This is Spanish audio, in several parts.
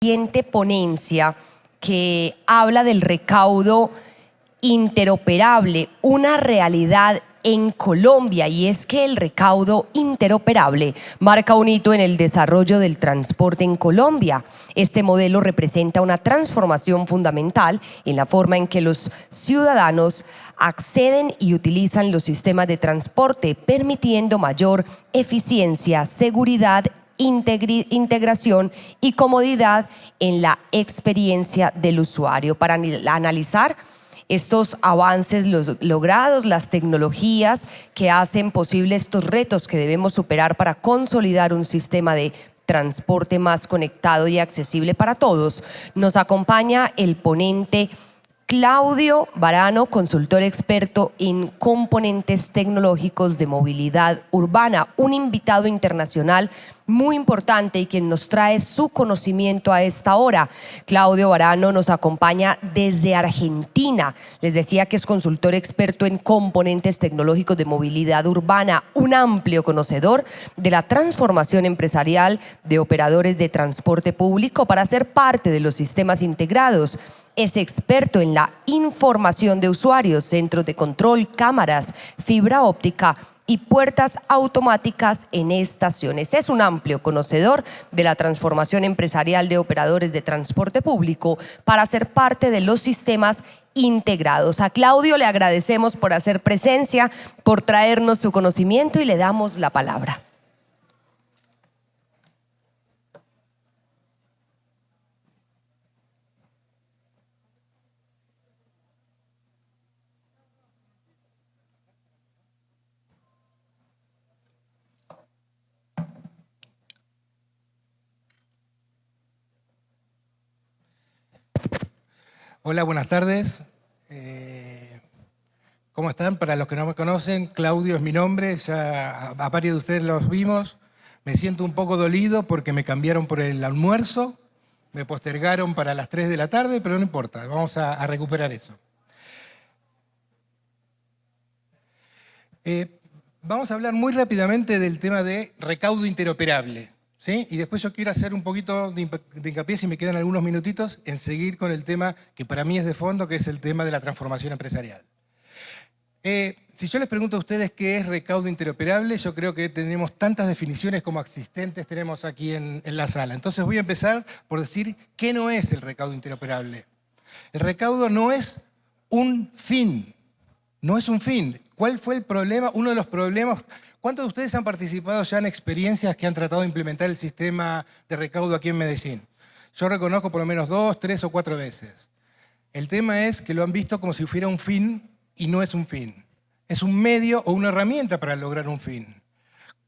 siguiente ponencia que habla del recaudo interoperable, una realidad en Colombia, y es que el recaudo interoperable marca un hito en el desarrollo del transporte en Colombia. Este modelo representa una transformación fundamental en la forma en que los ciudadanos acceden y utilizan los sistemas de transporte, permitiendo mayor eficiencia, seguridad, integración y comodidad en la experiencia del usuario. Para analizar estos avances logrados, las tecnologías que hacen posible estos retos que debemos superar para consolidar un sistema de transporte más conectado y accesible para todos, nos acompaña el ponente Claudio Varano, consultor experto en componentes tecnológicos de movilidad urbana, un invitado internacional muy importante y quien nos trae su conocimiento a esta hora. Claudio Varano nos acompaña desde Argentina. Les decía que es consultor experto en componentes tecnológicos de movilidad urbana, un amplio conocedor de la transformación empresarial de operadores de transporte público para ser parte de los sistemas integrados. Es experto en la información de usuarios, centros de control, cámaras, fibra óptica y puertas automáticas en estaciones. Es un amplio conocedor de la transformación empresarial de operadores de transporte público para ser parte de los sistemas integrados. A Claudio le agradecemos por hacer presencia, por traernos su conocimiento y le damos la palabra. Hola, buenas tardes. ¿Cómo están? Para los que no me conocen, Claudio es mi nombre, ya a varios de ustedes los vimos. Me siento un poco dolido porque me cambiaron por el almuerzo, me postergaron para las 3 de la tarde, pero no importa, vamos a recuperar eso. Vamos a hablar muy rápidamente del tema de recaudo interoperable, ¿sí? Y después yo quiero hacer un poquito de hincapié, si me quedan algunos minutitos, en seguir con el tema que para mí es de fondo, que es el tema de la transformación empresarial. Si yo les pregunto a ustedes qué es recaudo interoperable, yo creo que tenemos tantas definiciones como existentes tenemos aquí en la sala. Entonces voy a empezar por decir qué no es el recaudo interoperable. El recaudo no es un fin, no es un fin. ¿Cuál fue el problema? Uno de los problemas. ¿Cuántos de ustedes han participado ya en experiencias que han tratado de implementar el sistema de recaudo aquí en Medellín? Yo reconozco por lo menos 2, 3 o 4 veces. El tema es que lo han visto como si fuera un fin y no es un fin. Es un medio o una herramienta para lograr un fin.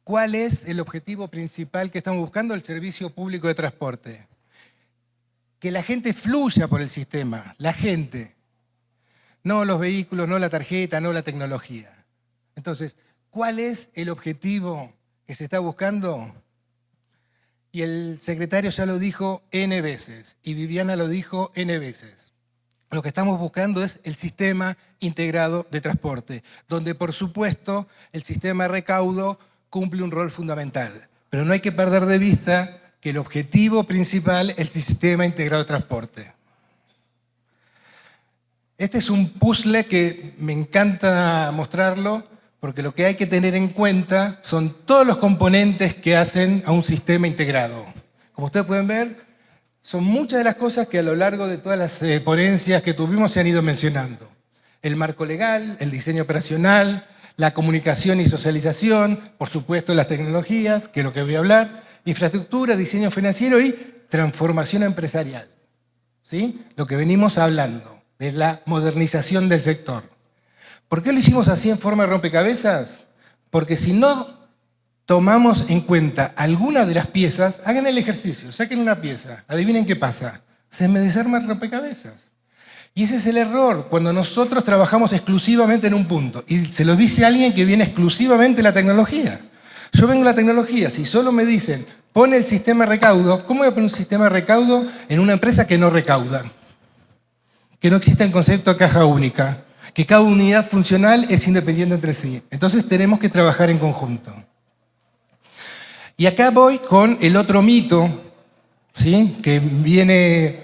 ¿Cuál es el objetivo principal que estamos buscando? El servicio público de transporte. Que la gente fluya por el sistema, la gente. No los vehículos, no la tarjeta, no la tecnología. Entonces, ¿cuál es el objetivo que se está buscando? Y el secretario ya lo dijo N veces, y Viviana lo dijo N veces. Lo que estamos buscando es el sistema integrado de transporte, donde por supuesto el sistema de recaudo cumple un rol fundamental. Pero no hay que perder de vista que el objetivo principal es el sistema integrado de transporte. Este es un puzzle que me encanta mostrarlo, porque lo que hay que tener en cuenta son todos los componentes que hacen a un sistema integrado. Como ustedes pueden ver, son muchas de las cosas que a lo largo de todas las ponencias que tuvimos se han ido mencionando. El marco legal, el diseño operacional, la comunicación y socialización, por supuesto las tecnologías, que es lo que voy a hablar, infraestructura, diseño financiero y transformación empresarial. ¿Sí? Lo que venimos hablando de la modernización del sector. ¿Por qué lo hicimos así en forma de rompecabezas? Porque si no tomamos en cuenta alguna de las piezas, hagan el ejercicio, saquen una pieza, adivinen qué pasa, se me desarma el rompecabezas. Y ese es el error, cuando nosotros trabajamos exclusivamente en un punto, y se lo dice alguien que viene exclusivamente de la tecnología. Yo vengo de la tecnología, si solo me dicen, pone el sistema de recaudo, ¿cómo voy a poner un sistema de recaudo en una empresa que no recauda? Que no existe el concepto de caja única, que cada unidad funcional es independiente entre sí. Entonces tenemos que trabajar en conjunto. Y acá voy con el otro mito, ¿sí?, que viene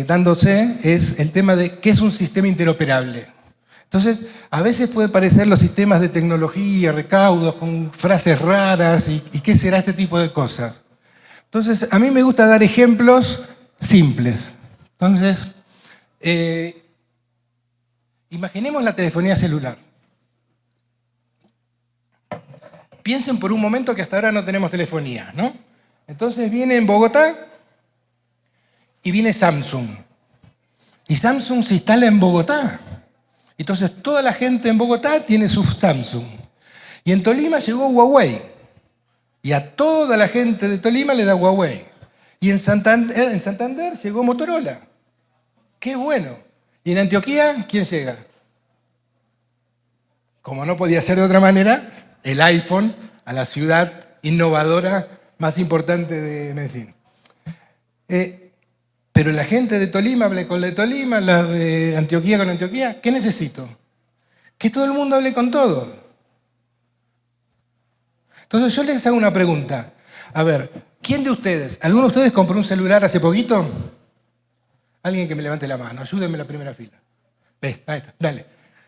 dándose es el tema de qué es un sistema interoperable. Entonces, a veces puede parecer los sistemas de tecnología, recaudos, con frases raras y qué será este tipo de cosas. Entonces, a mí me gusta dar ejemplos simples. Entonces, imaginemos la telefonía celular. Piensen por un momento que hasta ahora no tenemos telefonía, ¿no? Entonces viene en Bogotá y viene Samsung. Y Samsung se instala en Bogotá. Entonces toda la gente en Bogotá tiene su Samsung. Y en Tolima llegó Huawei. Y a toda la gente de Tolima le da Huawei. Y en Santander llegó Motorola. ¡Qué bueno! Y en Antioquía, ¿quién llega? Como no podía ser de otra manera, el iPhone a la ciudad innovadora más importante de Medellín. Pero la gente de Tolima hable con la de Tolima, la de Antioquía con Antioquía. ¿Qué necesito? Que todo el mundo hable con todo. Entonces yo les hago una pregunta. A ver, ¿quién de ustedes, alguno de ustedes compró un celular hace poquito? Alguien que me levante la mano, ayúdenme en la primera fila. ¿Ves? Ahí está, dale.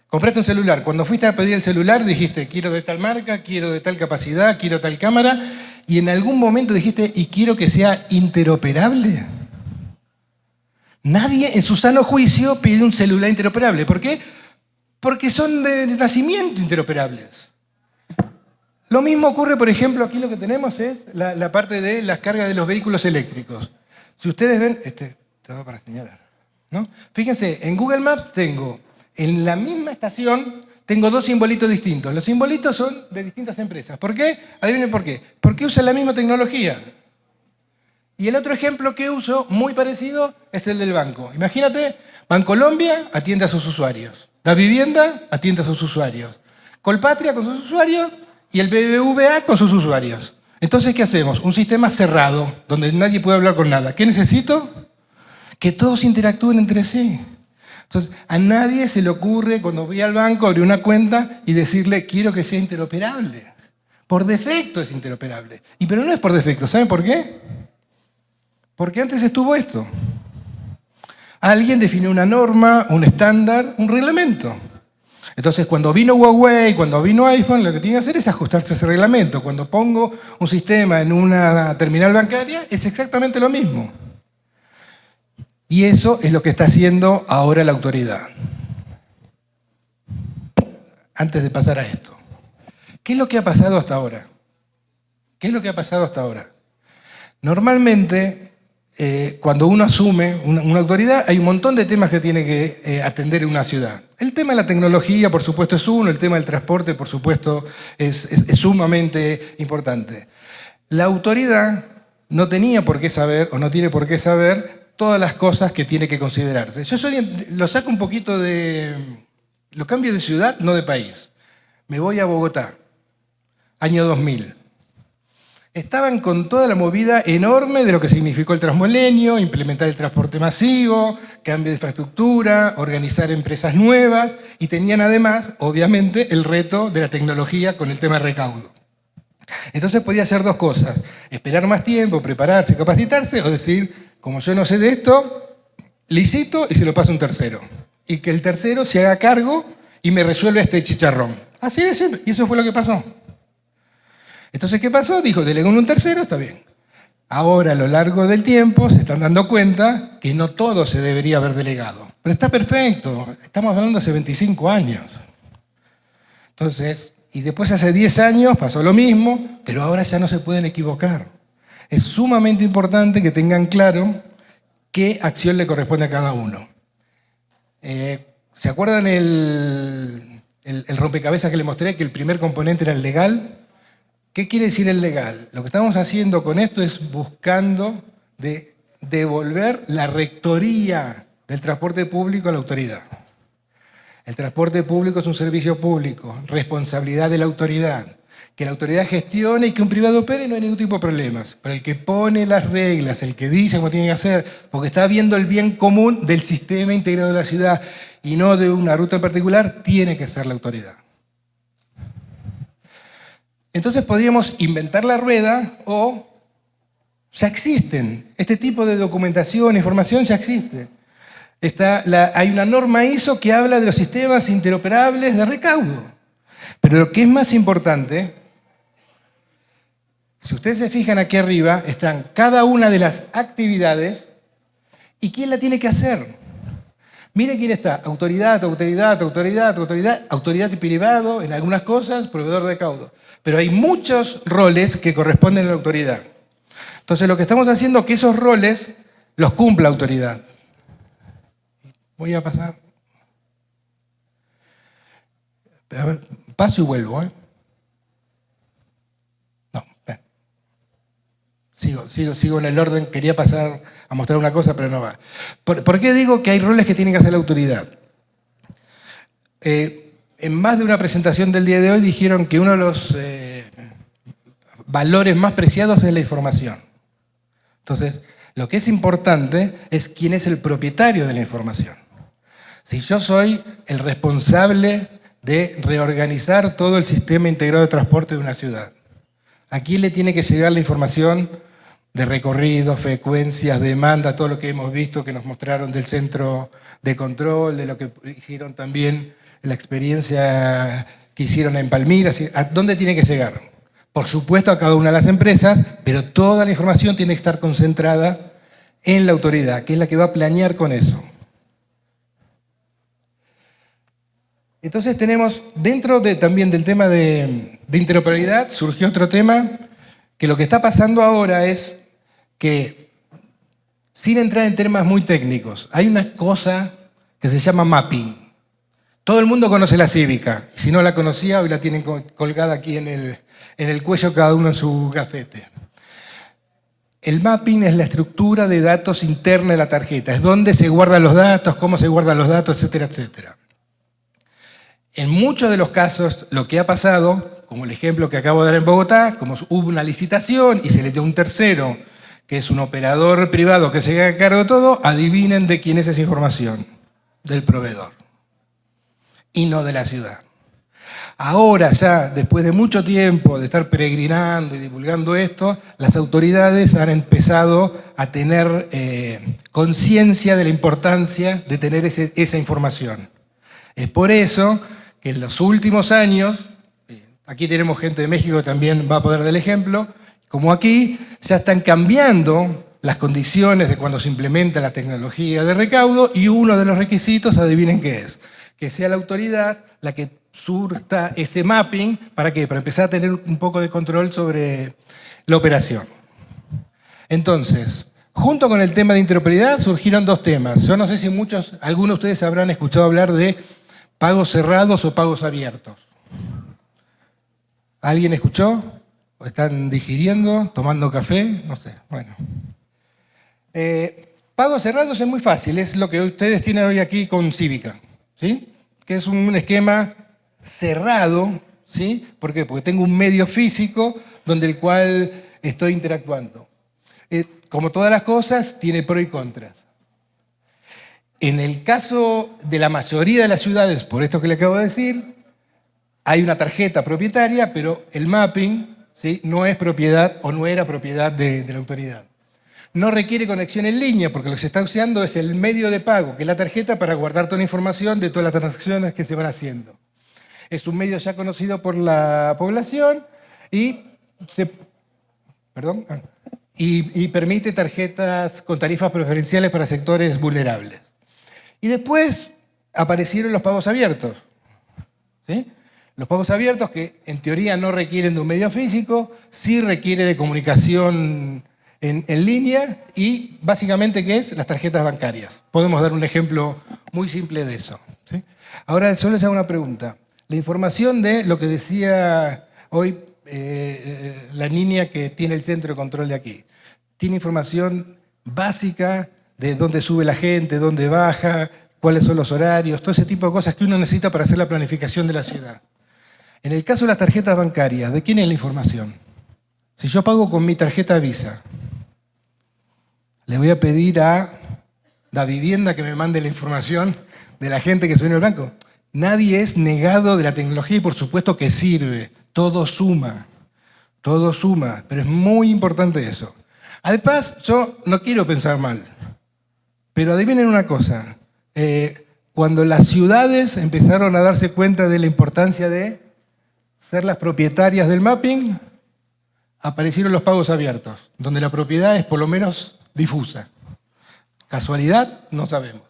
Compraste un celular. Cuando fuiste a pedir el celular dijiste, quiero de tal marca, quiero de tal capacidad, quiero tal cámara. Y en algún momento dijiste, y quiero que sea interoperable. Nadie en su sano juicio pide un celular interoperable. ¿Por qué? Porque son de nacimiento interoperables. Lo mismo ocurre, por ejemplo, aquí lo que tenemos es la parte de las cargas de los vehículos eléctricos. Si ustedes ven, te va para señalar, ¿no? Fíjense, en Google Maps tengo, en la misma estación, tengo dos simbolitos distintos. Los simbolitos son de distintas empresas. ¿Por qué? Adivinen por qué. Porque usan la misma tecnología. Y el otro ejemplo que uso, muy parecido, es el del banco. Imagínate, Bancolombia atiende a sus usuarios. Da Vivienda atiende a sus usuarios. Colpatria con sus usuarios y el BBVA con sus usuarios. Entonces, ¿qué hacemos? Un sistema cerrado, donde nadie puede hablar con nada. ¿Qué necesito? Que todos interactúen entre sí. Entonces, a nadie se le ocurre, cuando voy al banco, abrir una cuenta y decirle, quiero que sea interoperable. Por defecto es interoperable. Pero no es por defecto. ¿Saben por qué? Porque antes estuvo esto. Alguien definió una norma, un estándar, un reglamento. Entonces, cuando vino Huawei, cuando vino iPhone, lo que tiene que hacer es ajustarse a ese reglamento. Cuando pongo un sistema en una terminal bancaria, es exactamente lo mismo. Y eso es lo que está haciendo ahora la autoridad. Antes de pasar a esto. ¿Qué es lo que ha pasado hasta ahora? ¿Qué es lo que ha pasado hasta ahora? Normalmente, cuando uno asume una autoridad, hay un montón de temas que tiene que atender en una ciudad. El tema de la tecnología, por supuesto, es uno. El tema del transporte, por supuesto, es sumamente importante. La autoridad no tenía por qué saber, o no tiene por qué saber, todas las cosas que tiene que considerarse. Yo lo saco un poquito lo cambio de ciudad, no de país. Me voy a Bogotá, año 2000. Estaban con toda la movida enorme de lo que significó el Transmilenio, implementar el transporte masivo, cambio de infraestructura, organizar empresas nuevas y tenían además, obviamente, el reto de la tecnología con el tema de recaudo. Entonces podía hacer dos cosas, esperar más tiempo, prepararse, capacitarse o decir, como yo no sé de esto, licito y se lo paso a un tercero. Y que el tercero se haga cargo y me resuelva este chicharrón. Así de simple. Y eso fue lo que pasó. Entonces, ¿qué pasó? Dijo, delegó en un tercero, está bien. Ahora, a lo largo del tiempo, se están dando cuenta que no todo se debería haber delegado. Pero está perfecto. Estamos hablando de hace 25 años. Entonces, y después hace 10 años pasó lo mismo, pero ahora ya no se pueden equivocar. Es sumamente importante que tengan claro qué acción le corresponde a cada uno. ¿Se acuerdan el rompecabezas que les mostré, que el primer componente era el legal? ¿Qué quiere decir el legal? Lo que estamos haciendo con esto es buscando devolver la rectoría del transporte público a la autoridad. El transporte público es un servicio público, responsabilidad de la autoridad. Que la autoridad gestione y que un privado opere no hay ningún tipo de problemas. Pero el que pone las reglas, el que dice cómo tiene que hacer, porque está viendo el bien común del sistema integrado de la ciudad y no de una ruta en particular, tiene que ser la autoridad. Entonces podríamos inventar la rueda o Ya existen. Este tipo de documentación, información ya existe. Hay una norma ISO que habla de los sistemas interoperables de recaudo. Pero lo que es más importante, si ustedes se fijan aquí arriba, están cada una de las actividades y quién la tiene que hacer. Miren quién está: autoridad, autoridad, autoridad, autoridad, autoridad y privado en algunas cosas, proveedor de recaudo. Pero hay muchos roles que corresponden a la autoridad. Entonces lo que estamos haciendo es que esos roles los cumpla la autoridad. Voy a pasar. A ver, paso y vuelvo, ¿eh? No, sigo en el orden. Quería pasar a mostrar una cosa, pero no va. ¿Por qué digo que hay roles que tiene que hacer la autoridad? En más de una presentación del día de hoy dijeron que uno de los valores más preciados es la información. Entonces, lo que es importante es quién es el propietario de la información. Si yo soy el responsable de reorganizar todo el sistema integrado de transporte de una ciudad, ¿a quién le tiene que llegar la información de recorridos, frecuencias, demanda, todo lo que hemos visto, que nos mostraron del centro de control, de lo que hicieron también, la experiencia que hicieron en Palmira? ¿A dónde tiene que llegar? Por supuesto a cada una de las empresas, pero toda la información tiene que estar concentrada en la autoridad, que es la que va a planear con eso. Entonces tenemos, dentro también del tema de interoperabilidad, surgió otro tema, que lo que está pasando ahora es que, sin entrar en temas muy técnicos, hay una cosa que se llama mapping. Todo el mundo conoce la cívica, y si no la conocía, hoy la tienen colgada aquí en el cuello cada uno en su gafete. El mapping es la estructura de datos interna de la tarjeta, es donde se guardan los datos, cómo se guardan los datos, etcétera, etcétera. En muchos de los casos, lo que ha pasado, como el ejemplo que acabo de dar en Bogotá, como hubo una licitación y se le dio a un tercero, que es un operador privado que se haga cargo de todo, adivinen de quién es esa información: del proveedor, y no de la ciudad. Ahora ya, después de mucho tiempo de estar peregrinando y divulgando esto, las autoridades han empezado a tener conciencia de la importancia de tener esa información. Es por eso que en los últimos años, aquí tenemos gente de México que también va a poder dar el ejemplo, como aquí, ya están cambiando las condiciones de cuando se implementa la tecnología de recaudo, y uno de los requisitos, adivinen qué es: que sea la autoridad la que surta ese mapping. ¿Para qué? Para empezar a tener un poco de control sobre la operación. Entonces, junto con el tema de interoperabilidad surgieron dos temas. Yo no sé si algunos de ustedes habrán escuchado hablar de pagos cerrados o pagos abiertos. ¿Alguien escuchó? ¿O están digiriendo, tomando café? No sé, bueno. Pagos cerrados es muy fácil, es lo que ustedes tienen hoy aquí con Cívica, ¿sí? Que es un esquema cerrado, ¿sí? ¿Por qué? Porque tengo un medio físico donde el cual estoy interactuando. Como todas las cosas, tiene pros y contras. En el caso de la mayoría de las ciudades, por esto que le acabo de decir, hay una tarjeta propietaria, pero el mapping, ¿sí?, no es propiedad o no era propiedad de la autoridad. No requiere conexión en línea, porque lo que se está usando es el medio de pago, que es la tarjeta, para guardar toda la información de todas las transacciones que se van haciendo. Es un medio ya conocido por la población y permite tarjetas con tarifas preferenciales para sectores vulnerables. Y después aparecieron los pagos abiertos, ¿sí? Los pagos abiertos, que en teoría no requieren de un medio físico, sí requiere de comunicación en línea, y básicamente, ¿qué es? Las tarjetas bancarias. Podemos dar un ejemplo muy simple de eso, ¿sí? Ahora yo les hago una pregunta. La información de lo que decía hoy la niña que tiene el centro de control de aquí, tiene información básica de dónde sube la gente, dónde baja, cuáles son los horarios, todo ese tipo de cosas que uno necesita para hacer la planificación de la ciudad. En el caso de las tarjetas bancarias, ¿de quién es la información? Si yo pago con mi tarjeta Visa, le voy a pedir a la vivienda que me mande la información de la gente que subió en el banco. Nadie es negado de la tecnología y por supuesto que sirve. Todo suma, pero es muy importante eso. Además, yo no quiero pensar mal, pero adivinen una cosa. Cuando las ciudades empezaron a darse cuenta de la importancia de ser las propietarias del mapping, aparecieron los pagos abiertos, donde la propiedad es por lo menos difusa. ¿Casualidad? No sabemos.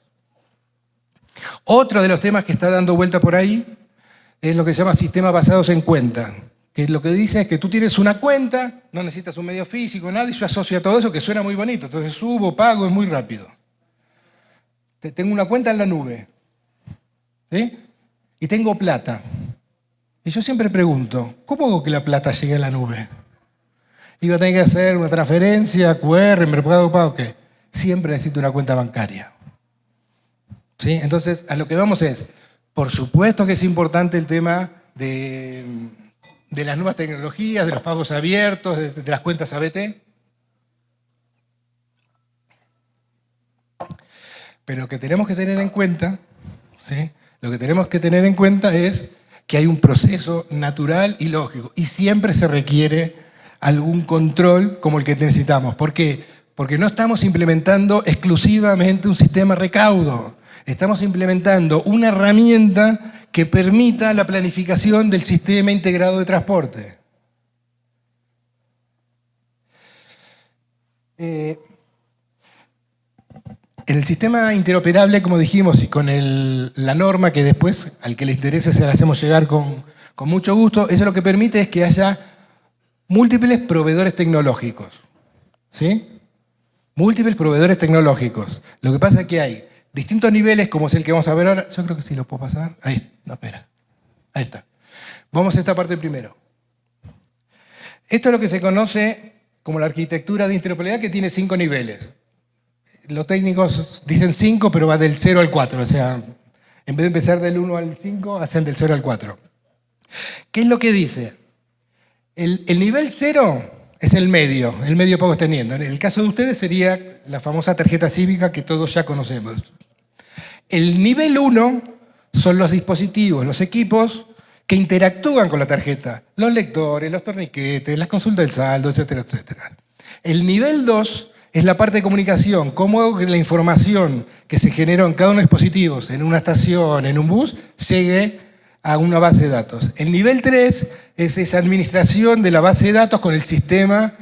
Otro de los temas que está dando vuelta por ahí es lo que se llama sistemas basados en cuenta, que lo que dice es que tú tienes una cuenta, no necesitas un medio físico, nada, y yo asocio a todo eso que suena muy bonito. Entonces subo, pago, es muy rápido. Tengo una cuenta en la nube, ¿sí? Y tengo plata. Y yo siempre pregunto, ¿cómo hago que la plata llegue a la nube? Iba a tener que hacer una transferencia, QR, Mercado Pago, ¿qué? Siempre necesito una cuenta bancaria. ¿Sí? Entonces, a lo que vamos es, por supuesto que es importante el tema de las nuevas tecnologías, de los pagos abiertos, de las cuentas ABT. Pero lo que tenemos que tener en cuenta, ¿sí? Lo que tenemos que tener en cuenta es que hay un proceso natural y lógico, y siempre se requiere algún control como el que necesitamos. ¿Por qué? Porque no estamos implementando exclusivamente un sistema de recaudo, estamos implementando una herramienta que permita la planificación del sistema integrado de transporte. En el sistema interoperable, como dijimos, y con la norma que después al que le interese se la hacemos llegar con mucho gusto, eso lo que permite es que haya múltiples proveedores tecnológicos. ¿Sí? Múltiples proveedores tecnológicos. Lo que pasa es que hay distintos niveles, como es el que vamos a ver ahora. Yo creo que sí lo puedo pasar. Ahí, no, espera. Ahí está. Vamos a esta parte primero. Esto es lo que se conoce como la arquitectura de interoperabilidad, que tiene 5 niveles. Los técnicos dicen 5, pero va del 0 al 4. O sea, en vez de empezar del 1 al 5, hacen del 0 al 4. ¿Qué es lo que dice? El nivel 0 es el medio pago teniendo. En el caso de ustedes sería la famosa tarjeta cívica que todos ya conocemos. El nivel 1 son los dispositivos, los equipos que interactúan con la tarjeta. Los lectores, los torniquetes, las consultas del saldo, etcétera, etcétera. El nivel 2 es la parte de comunicación. ¿Cómo hago que la información que se generó en cada uno de los dispositivos, en una estación, en un bus, llegue a una base de datos? El nivel 3 es esa administración de la base de datos con el sistema,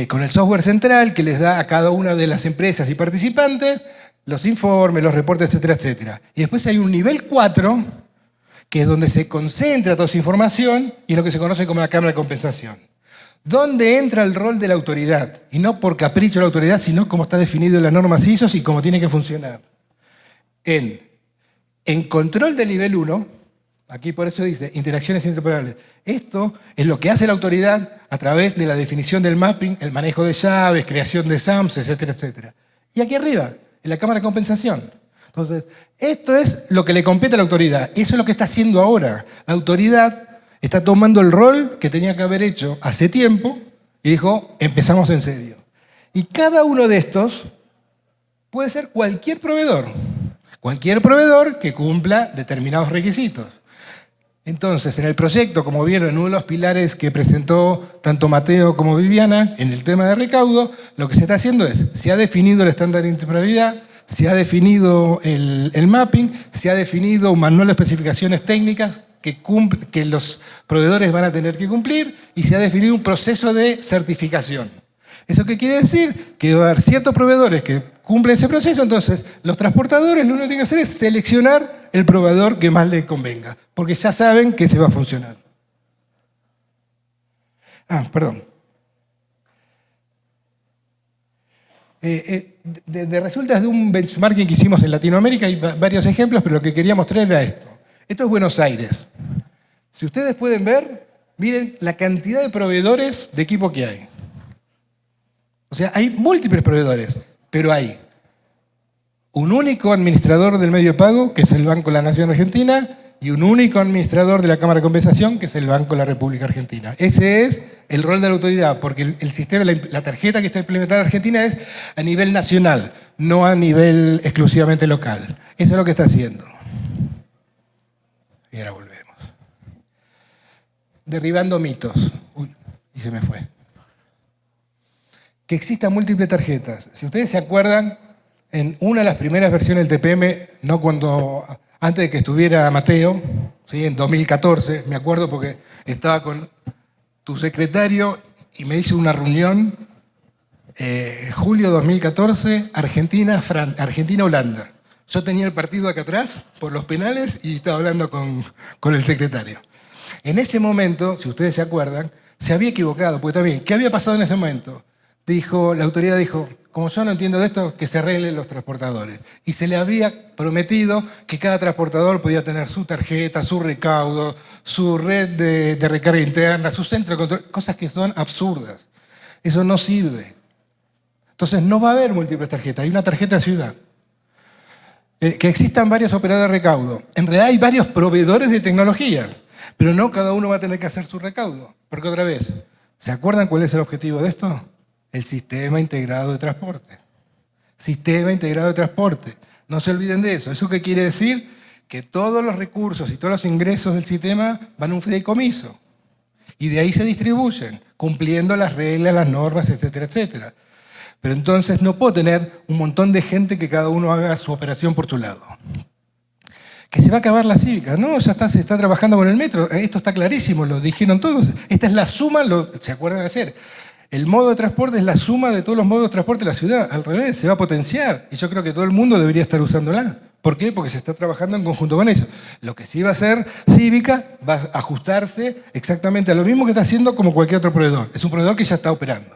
con el software central que les da a cada una de las empresas y participantes los informes, los reportes, etcétera, etcétera. Y después hay un nivel 4, que es donde se concentra toda esa información y es lo que se conoce como la cámara de compensación. ¿Dónde entra el rol de la autoridad? Y no por capricho de la autoridad, sino como está definido en las normas ISO y cómo tiene que funcionar. En control del nivel 1, aquí por eso dice interacciones interoperables. Esto es lo que hace la autoridad a través de la definición del mapping, el manejo de llaves, creación de SAMs, etcétera, etcétera. Y aquí arriba, en la cámara de compensación. Entonces, esto es lo que le compete a la autoridad. Eso es lo que está haciendo ahora. La autoridad está tomando el rol que tenía que haber hecho hace tiempo y dijo, empezamos en serio. Y cada uno de estos puede ser cualquier proveedor que cumpla determinados requisitos. Entonces, en el proyecto, como vieron, en uno de los pilares que presentó tanto Mateo como Viviana, en el tema de recaudo, lo que se está haciendo es, se ha definido el estándar de interoperabilidad, se ha definido el mapping, se ha definido un manual de especificaciones técnicas que los proveedores van a tener que cumplir y se ha definido un proceso de certificación. ¿Eso qué quiere decir? Que va a haber ciertos proveedores que cumplen ese proceso, entonces los transportadores lo único que tienen que hacer es seleccionar el proveedor que más les convenga, porque ya saben que se va a funcionar. Perdón. De resultas de un benchmarking que hicimos en Latinoamérica, hay varios ejemplos, pero lo que quería mostrar era esto. Esto es Buenos Aires. Si ustedes pueden ver, miren la cantidad de proveedores de equipo que hay. O sea, hay múltiples proveedores, pero hay un único administrador del medio de pago, que es el Banco de la Nación Argentina, y un único administrador de la Cámara de Compensación, que es el Banco de la República Argentina. Ese es el rol de la autoridad, porque el sistema, la tarjeta que está implementada en Argentina es a nivel nacional, no a nivel exclusivamente local. Eso es lo que está haciendo. Y ahora volvemos. Derribando mitos. Uy, y se me fue. que existan múltiples tarjetas. Si ustedes se acuerdan, en una de las primeras versiones del TPM, antes de que estuviera Mateo, ¿sí? En 2014, me acuerdo porque estaba con tu secretario y me hice una reunión, julio 2014, Argentina-Holanda. Yo tenía el partido acá atrás por los penales y estaba hablando con el secretario. En ese momento, si ustedes se acuerdan, se había equivocado, porque también, ¿qué había pasado en ese momento? La autoridad dijo, como yo no entiendo de esto, que se arreglen los transportadores. Y se le había prometido que cada transportador podía tener su tarjeta, su recaudo, su red de recarga interna, su centro de control, cosas que son absurdas. Eso no sirve. Entonces no va a haber múltiples tarjetas, hay una tarjeta ciudad. Que existan varios operadores de recaudo. En realidad hay varios proveedores de tecnología, pero no cada uno va a tener que hacer su recaudo. Porque otra vez, ¿se acuerdan cuál es el objetivo de esto? El sistema integrado de transporte. Sistema integrado de transporte. No se olviden de eso. ¿Eso qué quiere decir? Que todos los recursos y todos los ingresos del sistema van a un fideicomiso. Y de ahí se distribuyen, cumpliendo las reglas, las normas, etcétera, etcétera. Pero entonces no puedo tener un montón de gente que cada uno haga su operación por su lado. Que se va a acabar la cívica. No, ya está, se está trabajando con el metro. Esto está clarísimo, lo dijeron todos. Esta es la suma, ¿se acuerdan de hacer? El modo de transporte es la suma de todos los modos de transporte de la ciudad. Al revés, se va a potenciar. Y yo creo que todo el mundo debería estar usándola. ¿Por qué? Porque se está trabajando en conjunto con ellos. Lo que sí va a hacer Cívica va a ajustarse exactamente a lo mismo que está haciendo como cualquier otro proveedor. Es un proveedor que ya está operando.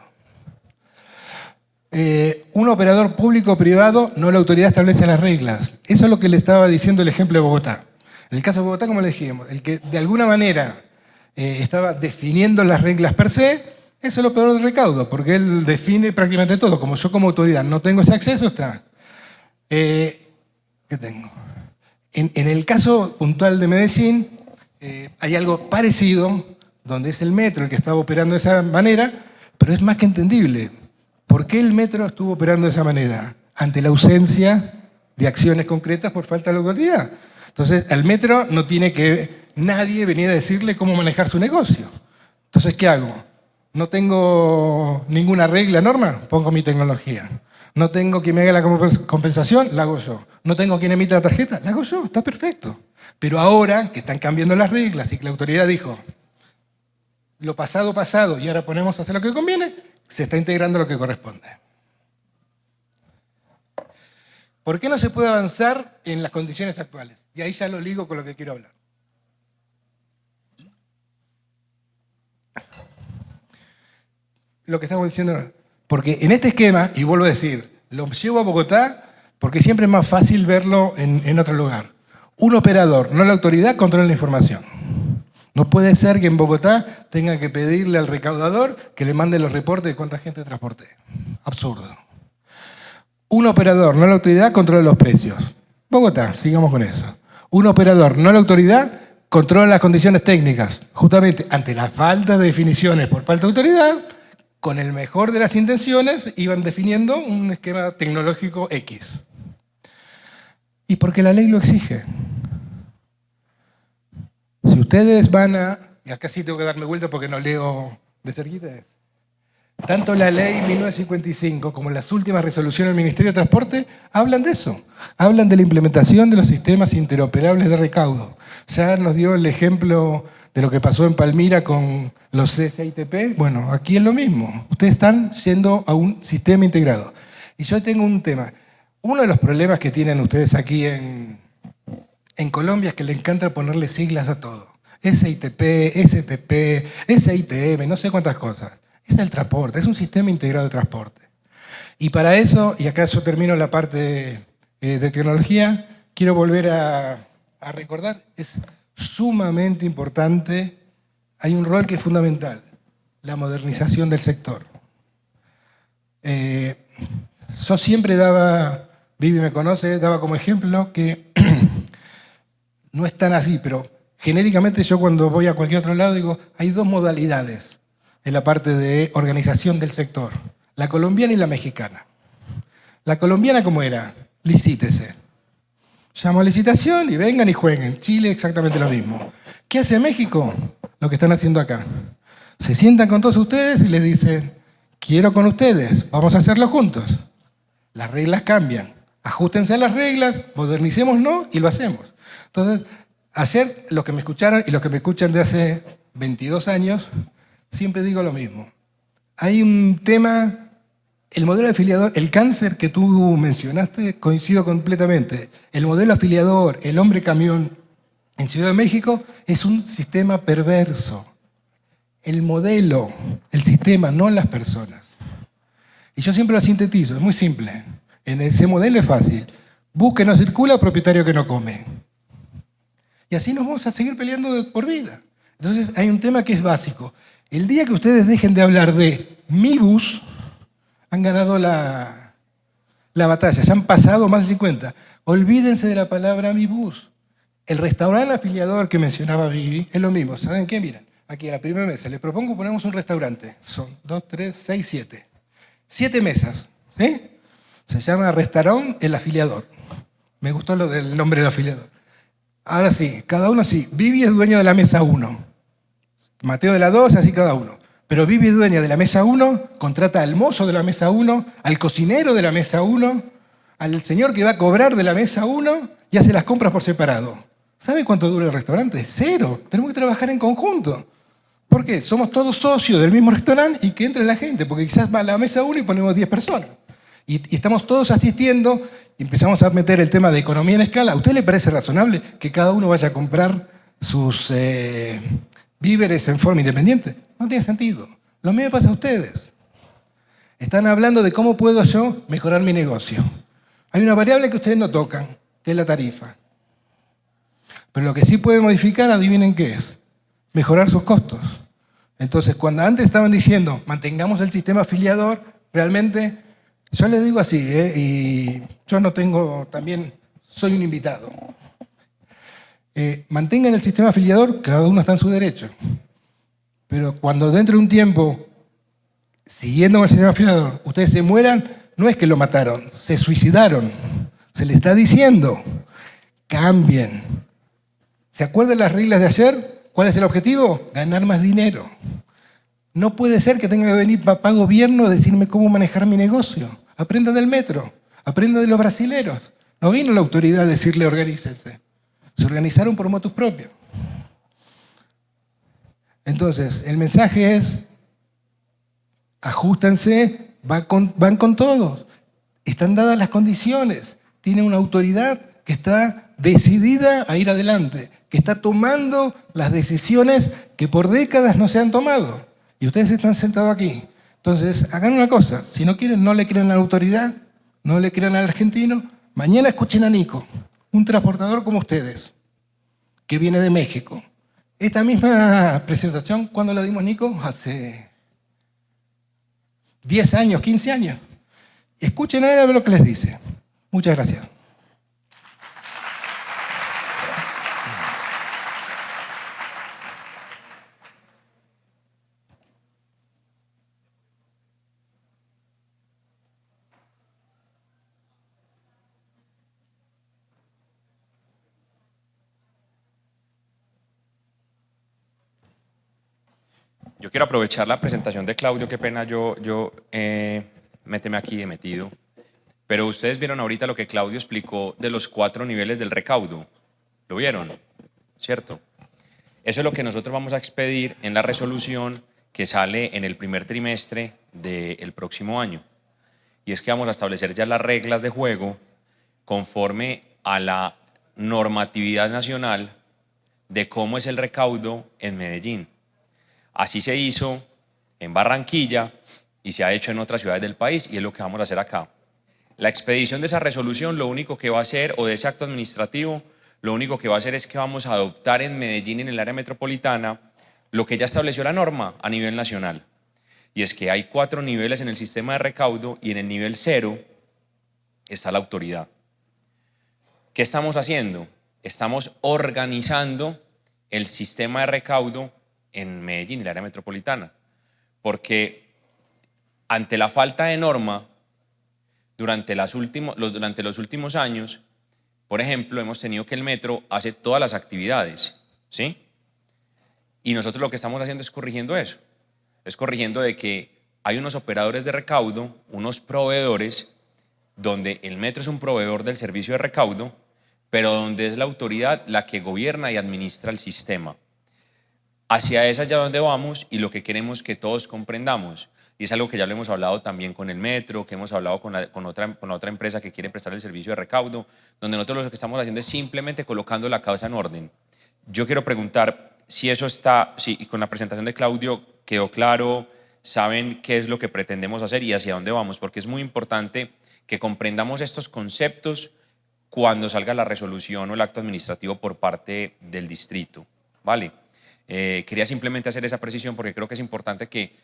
Un operador público o privado, no la autoridad establece las reglas. Eso es lo que le estaba diciendo el ejemplo de Bogotá. En el caso de Bogotá, como le dijimos, el que de alguna manera estaba definiendo las reglas per se, es el operador de recaudo, porque él define prácticamente todo. Como yo como autoridad no tengo ese acceso, está. ¿Qué tengo? En el caso puntual de Medellín, hay algo parecido, donde es el metro el que estaba operando de esa manera, pero es más que entendible. ¿Por qué el metro estuvo operando de esa manera? Ante la ausencia de acciones concretas por falta de autoridad. Entonces, al metro no tiene que nadie venir a decirle cómo manejar su negocio. Entonces, ¿qué hago? No tengo ninguna regla, norma, pongo mi tecnología. No tengo quien me haga la compensación, la hago yo. No tengo quien emita la tarjeta, la hago yo, está perfecto. Pero ahora que están cambiando las reglas y que la autoridad dijo, lo pasado, pasado, y ahora ponemos a hacer lo que conviene, se está integrando lo que corresponde. ¿Por qué no se puede avanzar en las condiciones actuales? Y ahí ya lo ligo con lo que quiero hablar. Lo que estamos diciendo ahora. Porque en este esquema, y vuelvo a decir, lo llevo a Bogotá porque siempre es más fácil verlo en otro lugar. Un operador, no la autoridad, controla la información. No puede ser que en Bogotá tengan que pedirle al recaudador que le mande los reportes de cuánta gente transporté. Absurdo. Un operador, no la autoridad, controla los precios. Bogotá, sigamos con eso. Un operador, no la autoridad, controla las condiciones técnicas. Justamente ante la falta de definiciones por parte de autoridad, con el mejor de las intenciones, iban definiendo un esquema tecnológico X. Y porque la ley lo exige. Si ustedes van a... Y acá sí tengo que darme vuelta porque no leo de cerquita. Tanto la ley 1955 como las últimas resoluciones del Ministerio de Transporte hablan de eso. Hablan de la implementación de los sistemas interoperables de recaudo. Ya nos dio el ejemplo de lo que pasó en Palmira con los CCITP. Bueno, aquí es lo mismo. Ustedes están yendo a un sistema integrado. Y yo tengo un tema. Uno de los problemas que tienen ustedes aquí en Colombia es que le encanta ponerle siglas a todo. SITP, STP, SITM, no sé cuántas cosas. Es el transporte, es un sistema integrado de transporte. Y para eso, y acá yo termino la parte de tecnología, quiero volver a recordar, es sumamente importante, hay un rol que es fundamental, la modernización del sector. Yo siempre daba, Vivi me conoce, daba como ejemplo que no es tan así, pero genéricamente yo cuando voy a cualquier otro lado digo, hay dos modalidades en la parte de organización del sector, la colombiana y la mexicana. La colombiana, ¿cómo era? Licítese. Llamo a licitación y vengan y jueguen. Chile exactamente lo mismo. ¿Qué hace México? Lo que están haciendo acá. Se sientan con todos ustedes y les dicen, quiero con ustedes, vamos a hacerlo juntos. Las reglas cambian. Ajustense a las reglas, modernicémonos y lo hacemos. Entonces, ayer los que me escucharon y los que me escuchan de hace 22 años, siempre digo lo mismo. Hay un tema, el modelo afiliador, el cáncer que tú mencionaste, coincido completamente. El modelo afiliador, el hombre camión en Ciudad de México es un sistema perverso. El modelo, el sistema, no las personas. Y yo siempre lo sintetizo, es muy simple. En ese modelo es fácil. Busque no circula, propietario que no come. Y así nos vamos a seguir peleando por vida. Entonces hay un tema que es básico. El día que ustedes dejen de hablar de mi bus, han ganado la batalla. Ya han pasado más de 50. Olvídense de la palabra mi bus. El restaurante afiliador que mencionaba Vivi es lo mismo. ¿Saben qué? Miren, aquí en la primera mesa les propongo ponemos un restaurante. Son 2, 3, 6, 7. 7 mesas. ¿Sí? Se llama Restaurante El Afiliador. Me gustó lo del nombre del afiliador. Ahora sí, cada uno sí. Vivi es dueño de la mesa 1. Mateo de la 2, así cada uno. Pero Vivi es dueña de la mesa 1, contrata al mozo de la mesa 1, al cocinero de la mesa 1, al señor que va a cobrar de la mesa 1 y hace las compras por separado. ¿Sabe cuánto dura el restaurante? 0. Tenemos que trabajar en conjunto. ¿Por qué? Somos todos socios del mismo restaurante y que entre la gente, porque quizás va a la mesa 1 y ponemos 10 personas. Y estamos todos asistiendo y empezamos a meter el tema de economía en escala. ¿A usted le parece razonable que cada uno vaya a comprar sus víveres en forma independiente? No tiene sentido. Lo mismo pasa a ustedes. Están hablando de cómo puedo yo mejorar mi negocio. Hay una variable que ustedes no tocan, que es la tarifa. Pero lo que sí puede modificar, adivinen qué es, mejorar sus costos. Entonces, cuando antes estaban diciendo, mantengamos el sistema afiliador, realmente, yo les digo así, y yo no tengo, también soy un invitado. Mantengan el sistema afiliador, cada uno está en su derecho. Pero cuando dentro de un tiempo, siguiendo con el sistema afiliador, ustedes se mueran, no es que lo mataron, se suicidaron. Se le está diciendo, cambien. ¿Se acuerdan las reglas de ayer? ¿Cuál es el objetivo? Ganar más dinero. No puede ser que tenga que venir papá gobierno a decirme cómo manejar mi negocio. Aprendan del metro, aprendan de los brasileros. No vino la autoridad a decirle organícense. Se organizaron por motus propios. Entonces, el mensaje es, ajústense, van con todos. Están dadas las condiciones. Tiene una autoridad que está decidida a ir adelante, que está tomando las decisiones que por décadas no se han tomado. Y ustedes están sentados aquí. Entonces, hagan una cosa. Si no quieren, no le crean a la autoridad, no le crean al argentino. Mañana escuchen a Nico, un transportador como ustedes, que viene de México. Esta misma presentación, ¿cuándo la dimos, Nico? Hace 10 años, 15 años. Escuchen a él a ver lo que les dice. Muchas gracias. Yo quiero aprovechar la presentación de Claudio, qué pena méteme aquí de metido. Pero ustedes vieron ahorita lo que Claudio explicó de los 4 niveles del recaudo. ¿Lo vieron? ¿Cierto? Eso es lo que nosotros vamos a expedir en la resolución que sale en el primer trimestre del próximo año. Y es que vamos a establecer ya las reglas de juego conforme a la normatividad nacional de cómo es el recaudo en Medellín. Así se hizo en Barranquilla y se ha hecho en otras ciudades del país y es lo que vamos a hacer acá. La expedición de esa resolución lo único que va a hacer, o de ese acto administrativo, lo único que va a hacer es que vamos a adoptar en Medellín, en el área metropolitana, lo que ya estableció la norma a nivel nacional. Y es que hay 4 niveles en el sistema de recaudo y en el nivel 0 está la autoridad. ¿Qué estamos haciendo? Estamos organizando el sistema de recaudo en Medellín y el área metropolitana, porque ante la falta de norma durante los últimos años, por ejemplo, hemos tenido que el metro hace todas las actividades, ¿sí? Y nosotros lo que estamos haciendo es corrigiendo eso, es corrigiendo de que hay unos operadores de recaudo, unos proveedores, donde el metro es un proveedor del servicio de recaudo, pero donde es la autoridad la que gobierna y administra el sistema. Hacia esa allá donde vamos y lo que queremos que todos comprendamos. Y es algo que ya lo hemos hablado también con el metro, que hemos hablado con otra empresa que quiere prestar el servicio de recaudo, donde nosotros lo que estamos haciendo es simplemente colocando la cabeza en orden. Yo quiero preguntar si eso está, y con la presentación de Claudio quedó claro, saben qué es lo que pretendemos hacer y hacia dónde vamos, porque es muy importante que comprendamos estos conceptos cuando salga la resolución o el acto administrativo por parte del distrito, ¿vale? Quería simplemente hacer esa precisión porque creo que es importante que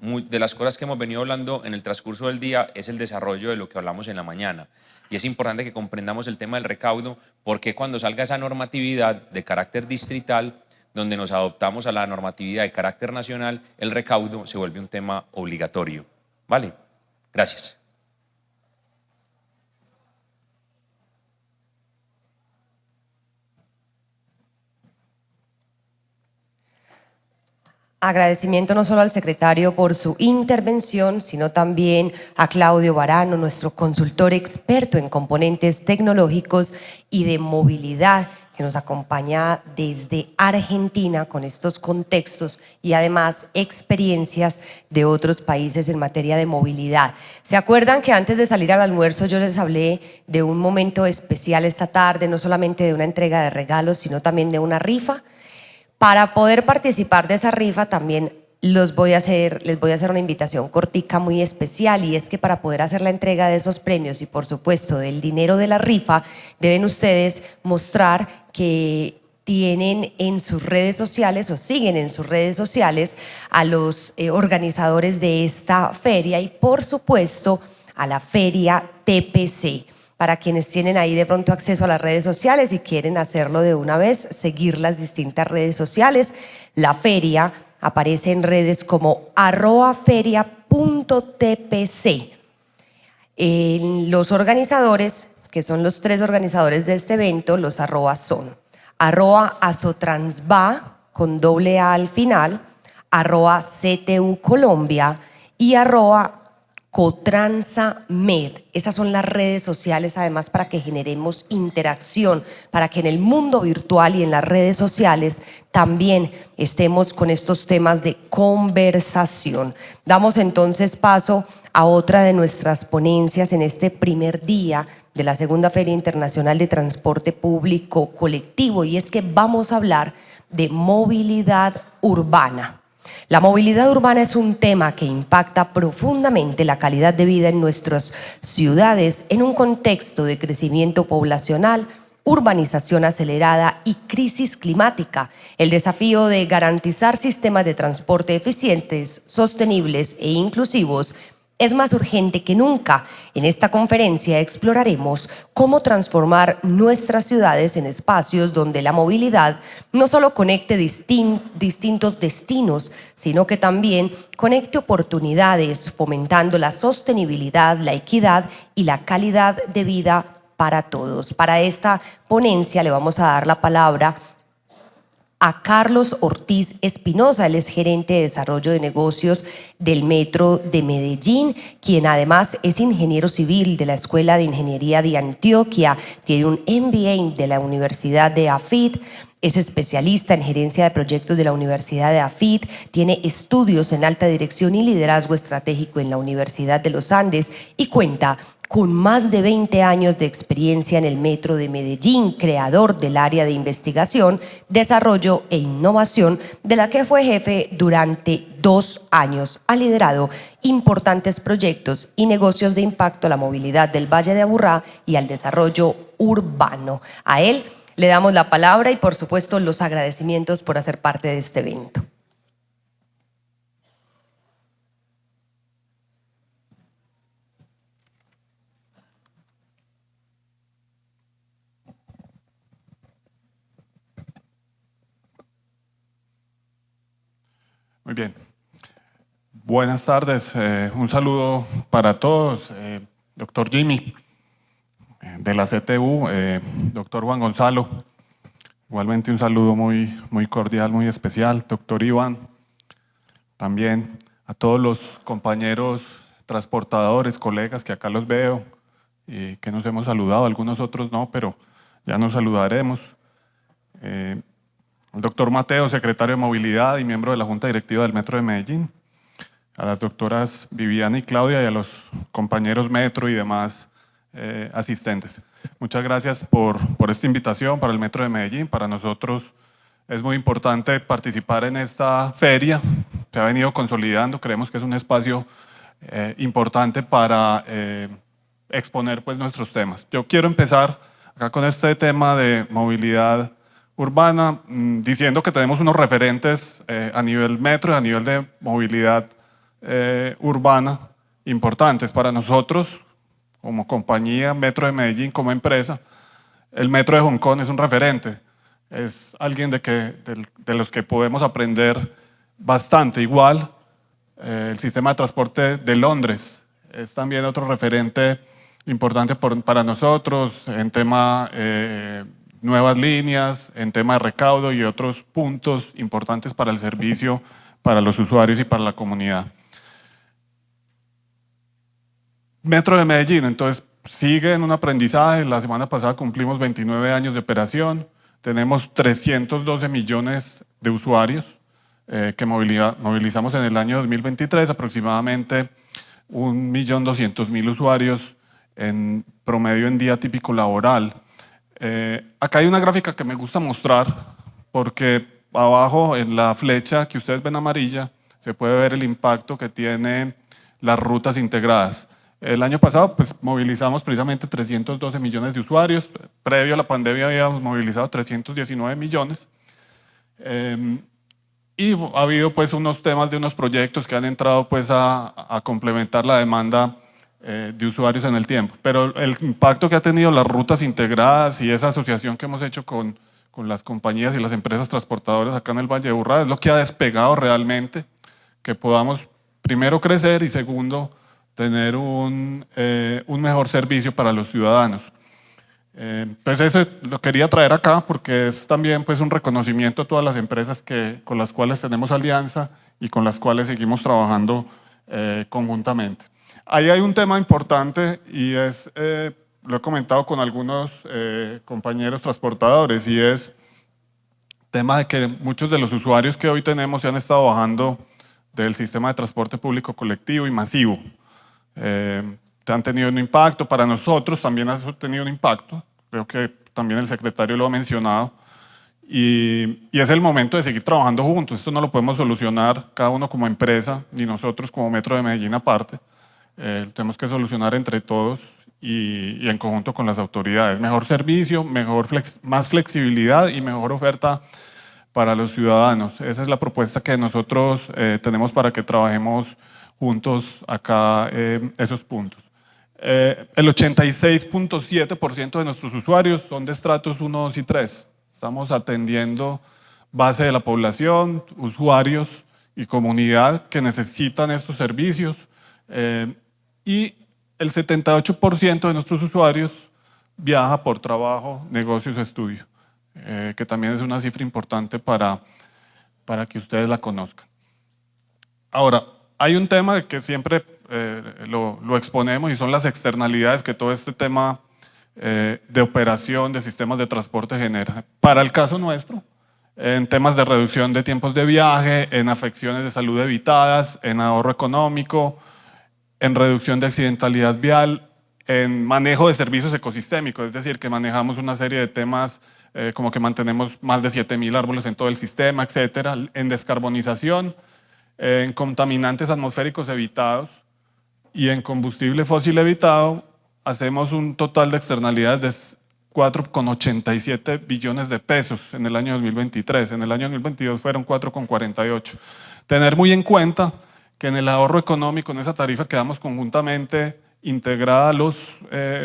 de las cosas que hemos venido hablando en el transcurso del día es el desarrollo de lo que hablamos en la mañana. Y es importante que comprendamos el tema del recaudo porque cuando salga esa normatividad de carácter distrital, donde nos adoptamos a la normatividad de carácter nacional, el recaudo se vuelve un tema obligatorio. ¿Vale? Gracias. Agradecimiento no solo al secretario por su intervención, sino también a Claudio Varano, nuestro consultor experto en componentes tecnológicos y de movilidad, que nos acompaña desde Argentina con estos contextos y además experiencias de otros países en materia de movilidad. ¿Se acuerdan que antes de salir al almuerzo yo les hablé de un momento especial esta tarde, no solamente de una entrega de regalos, sino también de una rifa? Para poder participar de esa rifa también les voy a hacer una invitación cortica muy especial, y es que para poder hacer la entrega de esos premios y por supuesto del dinero de la rifa, deben ustedes mostrar que tienen en sus redes sociales o siguen en sus redes sociales a los organizadores de esta feria y por supuesto a la feria TPC. Para quienes tienen ahí de pronto acceso a las redes sociales y quieren hacerlo de una vez, seguir las distintas redes sociales. La feria aparece en redes como @feria.tpc. Los organizadores, que son los 3 organizadores de este evento, los arrobas son @asotransba con doble A al final, @CTU Colombia y @Cotransamed. Esas son las redes sociales, además, para que generemos interacción, para que en el mundo virtual y en las redes sociales también estemos con estos temas de conversación. Damos entonces paso a otra de nuestras ponencias en este primer día de la Segunda Feria Internacional de Transporte Público Colectivo, y es que vamos a hablar de movilidad urbana. La movilidad urbana es un tema que impacta profundamente la calidad de vida en nuestras ciudades en un contexto de crecimiento poblacional, urbanización acelerada y crisis climática. El desafío de garantizar sistemas de transporte eficientes, sostenibles e inclusivos es más urgente que nunca. En esta conferencia exploraremos cómo transformar nuestras ciudades en espacios donde la movilidad no solo conecte distintos destinos, sino que también conecte oportunidades, fomentando la sostenibilidad, la equidad y la calidad de vida para todos. Para esta ponencia le vamos a dar la palabra a Carlos Ortiz Espinosa. Él es gerente de desarrollo de negocios del Metro de Medellín, quien además es ingeniero civil de la Escuela de Ingeniería de Antioquia, tiene un MBA de la Universidad de AFIT, es especialista en gerencia de proyectos de la Universidad de AFIT, tiene estudios en alta dirección y liderazgo estratégico en la Universidad de los Andes y cuenta con más de 20 años de experiencia en el Metro de Medellín, creador del área de investigación, desarrollo e innovación, de la que fue jefe durante 2 años. Ha liderado importantes proyectos y negocios de impacto a la movilidad del Valle de Aburrá y al desarrollo urbano. A él le damos la palabra y por supuesto los agradecimientos por hacer parte de este evento. Muy bien. Buenas tardes. Un saludo para todos. Doctor Jimmy, de la CTU, doctor Juan Gonzalo, igualmente un saludo muy cordial, muy especial. Doctor Iván, también a todos los compañeros transportadores, colegas que acá los veo y que nos hemos saludado, algunos otros no, pero ya nos saludaremos. El doctor Mateo, secretario de Movilidad y miembro de la Junta Directiva del Metro de Medellín, a las doctoras Viviana y Claudia y a los compañeros Metro y demás asistentes. Muchas gracias por esta invitación para el Metro de Medellín. Para nosotros es muy importante participar en esta feria. Se ha venido consolidando, creemos que es un espacio importante para exponer pues, nuestros temas. Yo quiero empezar acá con este tema de movilidad urbana, diciendo que tenemos unos referentes a nivel metro y a nivel de movilidad urbana importantes para nosotros como compañía Metro de Medellín, como empresa. El Metro de Hong Kong es un referente, es alguien de los que podemos aprender bastante. Igual el sistema de transporte de Londres es también otro referente importante para nosotros en tema nuevas líneas, en tema de recaudo y otros puntos importantes para el servicio, para los usuarios y para la comunidad. Metro de Medellín, entonces, sigue en un aprendizaje. La semana pasada cumplimos 29 años de operación. Tenemos 312 millones de usuarios que movilizamos en el año 2023, aproximadamente 1.200.000 usuarios en promedio en día típico laboral. Acá hay una gráfica que me gusta mostrar porque abajo en la flecha que ustedes ven amarilla se puede ver el impacto que tienen las rutas integradas. El año pasado pues, movilizamos precisamente 312 millones de usuarios. Previo a la pandemia habíamos movilizado 319 millones. Y ha habido pues, unos temas de unos proyectos que han entrado pues, a complementar la demanda de usuarios en el tiempo. Pero el impacto que ha tenido las rutas integradas y esa asociación que hemos hecho con las compañías y las empresas transportadoras acá en el Valle de Aburrá es lo que ha despegado realmente que podamos primero crecer y segundo tener un mejor servicio para los ciudadanos. Pues eso lo quería traer acá porque es también pues, un reconocimiento a todas las empresas con las cuales tenemos alianza y con las cuales seguimos trabajando conjuntamente. Ahí hay un tema importante y es, lo he comentado con algunos compañeros transportadores, y es el tema de que muchos de los usuarios que hoy tenemos se han estado bajando del sistema de transporte público colectivo y masivo. Han tenido un impacto, para nosotros también ha tenido un impacto, creo que también el secretario lo ha mencionado, y es el momento de seguir trabajando juntos. Esto no lo podemos solucionar cada uno como empresa, ni nosotros como Metro de Medellín aparte. Tenemos que solucionar entre todos y en conjunto con las autoridades. Mejor servicio, más flexibilidad y mejor oferta para los ciudadanos. Esa es la propuesta que nosotros tenemos para que trabajemos juntos acá esos puntos. El 86.7% de nuestros usuarios son de estratos 1, 2 y 3. Estamos atendiendo base de la población, usuarios y comunidad que necesitan estos servicios. Y el 78% de nuestros usuarios viaja por trabajo, negocios o estudio, que también es una cifra importante para que ustedes la conozcan. Ahora, hay un tema que siempre lo exponemos y son las externalidades que todo este tema de operación de sistemas de transporte genera. Para el caso nuestro, en temas de reducción de tiempos de viaje, en afecciones de salud evitadas, en ahorro económico, en reducción de accidentalidad vial, en manejo de servicios ecosistémicos, es decir, que manejamos una serie de temas como que mantenemos más de 7.000 árboles en todo el sistema, etcétera, en descarbonización, en contaminantes atmosféricos evitados y en combustible fósil evitado, hacemos un total de externalidades de 4,87 billones de pesos en el año 2023. En el año 2022 fueron 4,48. Tener muy en cuenta que en el ahorro económico, en esa tarifa que damos conjuntamente integrada a los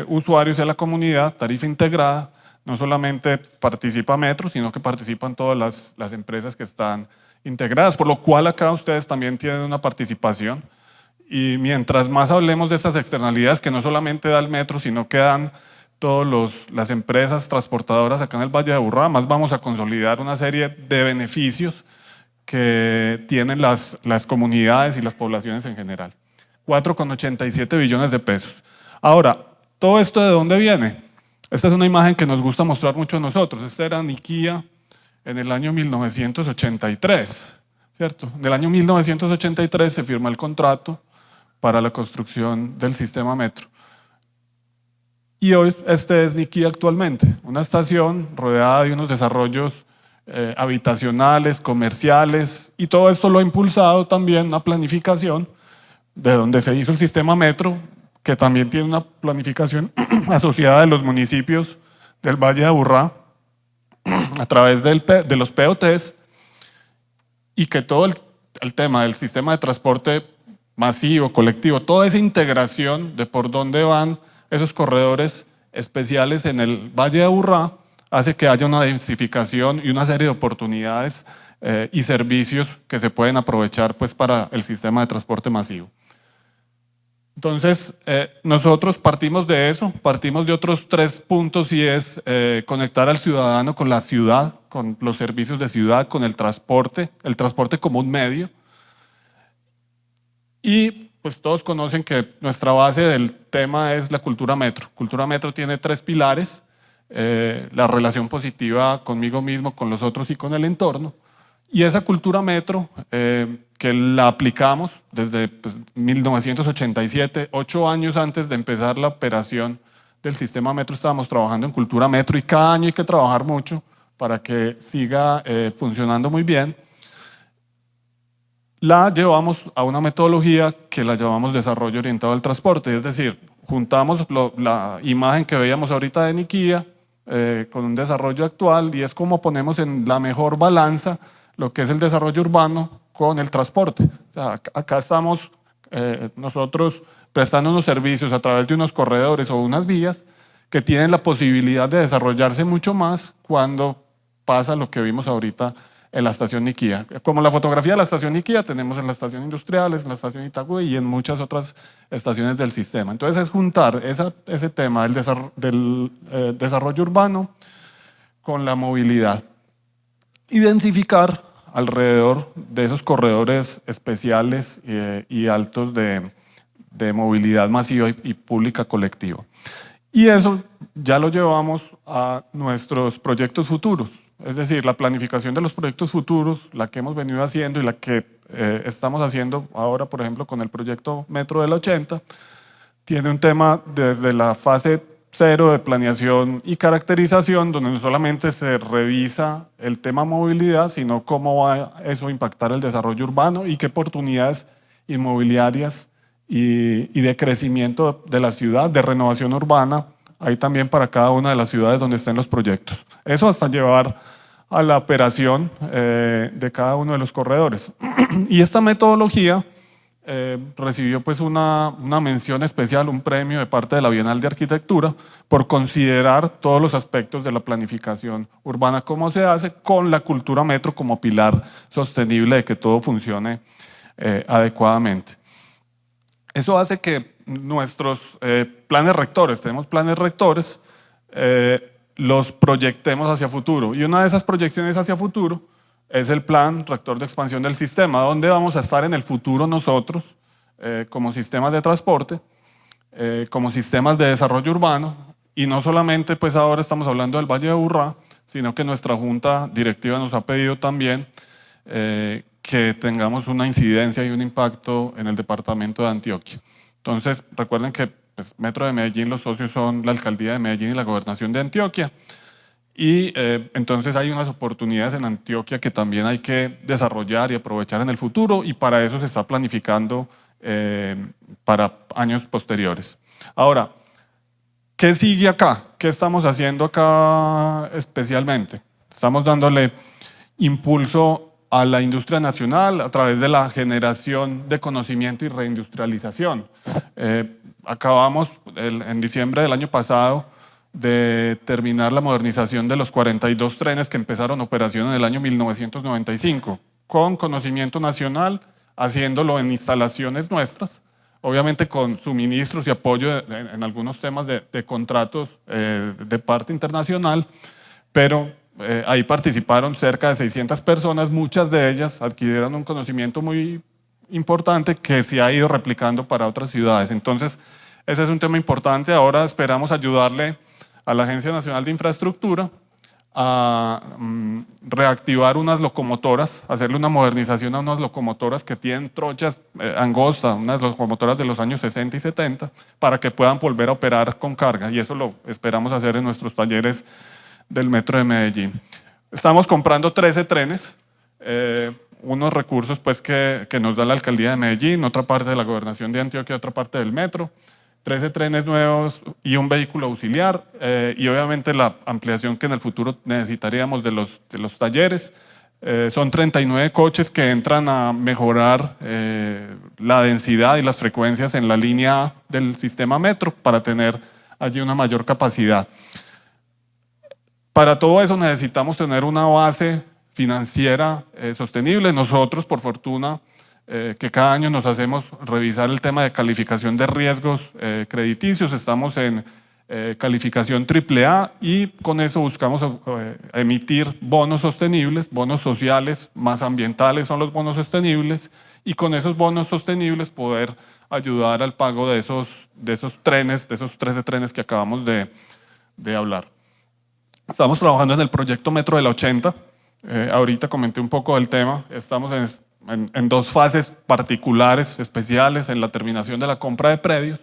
usuarios y a la comunidad, tarifa integrada, no solamente participa Metro, sino que participan todas las empresas que están integradas, por lo cual acá ustedes también tienen una participación. Y mientras más hablemos de estas externalidades que no solamente da el Metro, sino que dan todas las empresas transportadoras acá en el Valle de Aburrá, más vamos a consolidar una serie de beneficios que tienen las comunidades y las poblaciones en general. 4,87 billones de pesos. Ahora, ¿todo esto de dónde viene? Esta es una imagen que nos gusta mostrar mucho a nosotros. Esta era Niquía en el año 1983, ¿cierto? En el año 1983 se firma el contrato para la construcción del sistema metro. Y hoy este es Niquía actualmente, una estación rodeada de unos desarrollos habitacionales, comerciales, y todo esto lo ha impulsado también una planificación de donde se hizo el sistema metro, que también tiene una planificación asociada de los municipios del Valle de Aburrá a través de los POTs, y que todo el tema del sistema de transporte masivo, colectivo, toda esa integración de por dónde van esos corredores especiales en el Valle de Aburrá hace que haya una densificación y una serie de oportunidades y servicios que se pueden aprovechar pues, para el sistema de transporte masivo. Entonces, nosotros partimos de eso, partimos de otros 3 puntos, y es conectar al ciudadano con la ciudad, con los servicios de ciudad, con el transporte como un medio. Y pues todos conocen que nuestra base del tema es la cultura metro. Cultura metro tiene 3 pilares: la relación positiva conmigo mismo, con los otros y con el entorno. Y esa cultura metro, que la aplicamos desde 1987, 8 años antes de empezar la operación del sistema metro, estábamos trabajando en cultura metro, y cada año hay que trabajar mucho para que siga funcionando muy bien. La llevamos a una metodología que la llamamos desarrollo orientado al transporte, es decir, juntamos la imagen que veíamos ahorita de Niquía con un desarrollo actual, y es como ponemos en la mejor balanza lo que es el desarrollo urbano con el transporte. O sea, acá estamos nosotros prestando unos servicios a través de unos corredores o unas vías que tienen la posibilidad de desarrollarse mucho más cuando pasa lo que vimos ahorita en la estación Niquía. Como la fotografía de la estación Niquía, tenemos en la estación Industriales, en la estación Itagüí y en muchas otras estaciones del sistema. Entonces es juntar ese tema del desarrollo urbano con la movilidad y densificar alrededor de esos corredores especiales y altos de movilidad masiva y pública colectiva. Y eso ya lo llevamos a nuestros proyectos futuros. Es decir, la planificación de los proyectos futuros, la que hemos venido haciendo y la que estamos haciendo ahora, por ejemplo, con el proyecto Metro del 80, tiene un tema desde la fase 0 de planeación y caracterización, donde no solamente se revisa el tema movilidad, sino cómo va eso a impactar el desarrollo urbano y qué oportunidades inmobiliarias y de crecimiento de la ciudad, de renovación urbana, hay también para cada una de las ciudades donde estén los proyectos. Eso hasta llevar a la operación de cada uno de los corredores. Y esta metodología recibió pues una mención especial, un premio de parte de la Bienal de Arquitectura por considerar todos los aspectos de la planificación urbana, cómo se hace con la cultura metro como pilar sostenible de que todo funcione adecuadamente. Eso hace que nuestros planes rectores, tenemos planes rectores, los proyectemos hacia futuro. Y una de esas proyecciones hacia futuro es el plan rector de expansión del sistema, donde vamos a estar en el futuro nosotros como sistemas de transporte, como sistemas de desarrollo urbano, y no solamente pues ahora estamos hablando del Valle de Aburrá, sino que nuestra junta directiva nos ha pedido también que tengamos una incidencia y un impacto en el departamento de Antioquia. Entonces, recuerden que pues, Metro de Medellín, los socios son la Alcaldía de Medellín y la Gobernación de Antioquia. Y entonces hay unas oportunidades en Antioquia que también hay que desarrollar y aprovechar en el futuro, y para eso se está planificando para años posteriores. Ahora, ¿qué sigue acá? ¿Qué estamos haciendo acá especialmente? Estamos dándole impulso a la industria nacional a través de la generación de conocimiento y reindustrialización. Acabamos en diciembre del año pasado de terminar la modernización de los 42 trenes que empezaron operación en el año 1995, con conocimiento nacional, haciéndolo en instalaciones nuestras, obviamente con suministros y apoyo en algunos temas de contratos de parte internacional, pero ahí participaron cerca de 600 personas, muchas de ellas adquirieron un conocimiento muy importante que se ha ido replicando para otras ciudades. Entonces, ese es un tema importante. Ahora esperamos ayudarle a la Agencia Nacional de Infraestructura a reactivar unas locomotoras, hacerle una modernización a unas locomotoras que tienen trochas angostas, unas locomotoras de los años 60 y 70, para que puedan volver a operar con carga, y eso lo esperamos hacer en nuestros talleres del Metro de Medellín. Estamos comprando 13 trenes, unos recursos pues, que nos da la Alcaldía de Medellín, otra parte de la Gobernación de Antioquia, otra parte del Metro, 13 trenes nuevos y un vehículo auxiliar, y obviamente la ampliación que en el futuro necesitaríamos de los talleres. Son 39 coches que entran a mejorar la densidad y las frecuencias en la línea A del sistema Metro para tener allí una mayor capacidad. Para todo eso necesitamos tener una base financiera sostenible. Nosotros, por fortuna, que cada año nos hacemos revisar el tema de calificación de riesgos crediticios. Estamos en calificación AAA y con eso buscamos emitir bonos sostenibles, bonos sociales, más ambientales son los bonos sostenibles, y con esos bonos sostenibles poder ayudar al pago de esos trenes, de esos 13 trenes que acabamos de hablar. Estamos trabajando en el proyecto Metro de la 80. Ahorita comenté un poco del tema. Estamos en dos fases particulares, especiales, en la terminación de la compra de predios.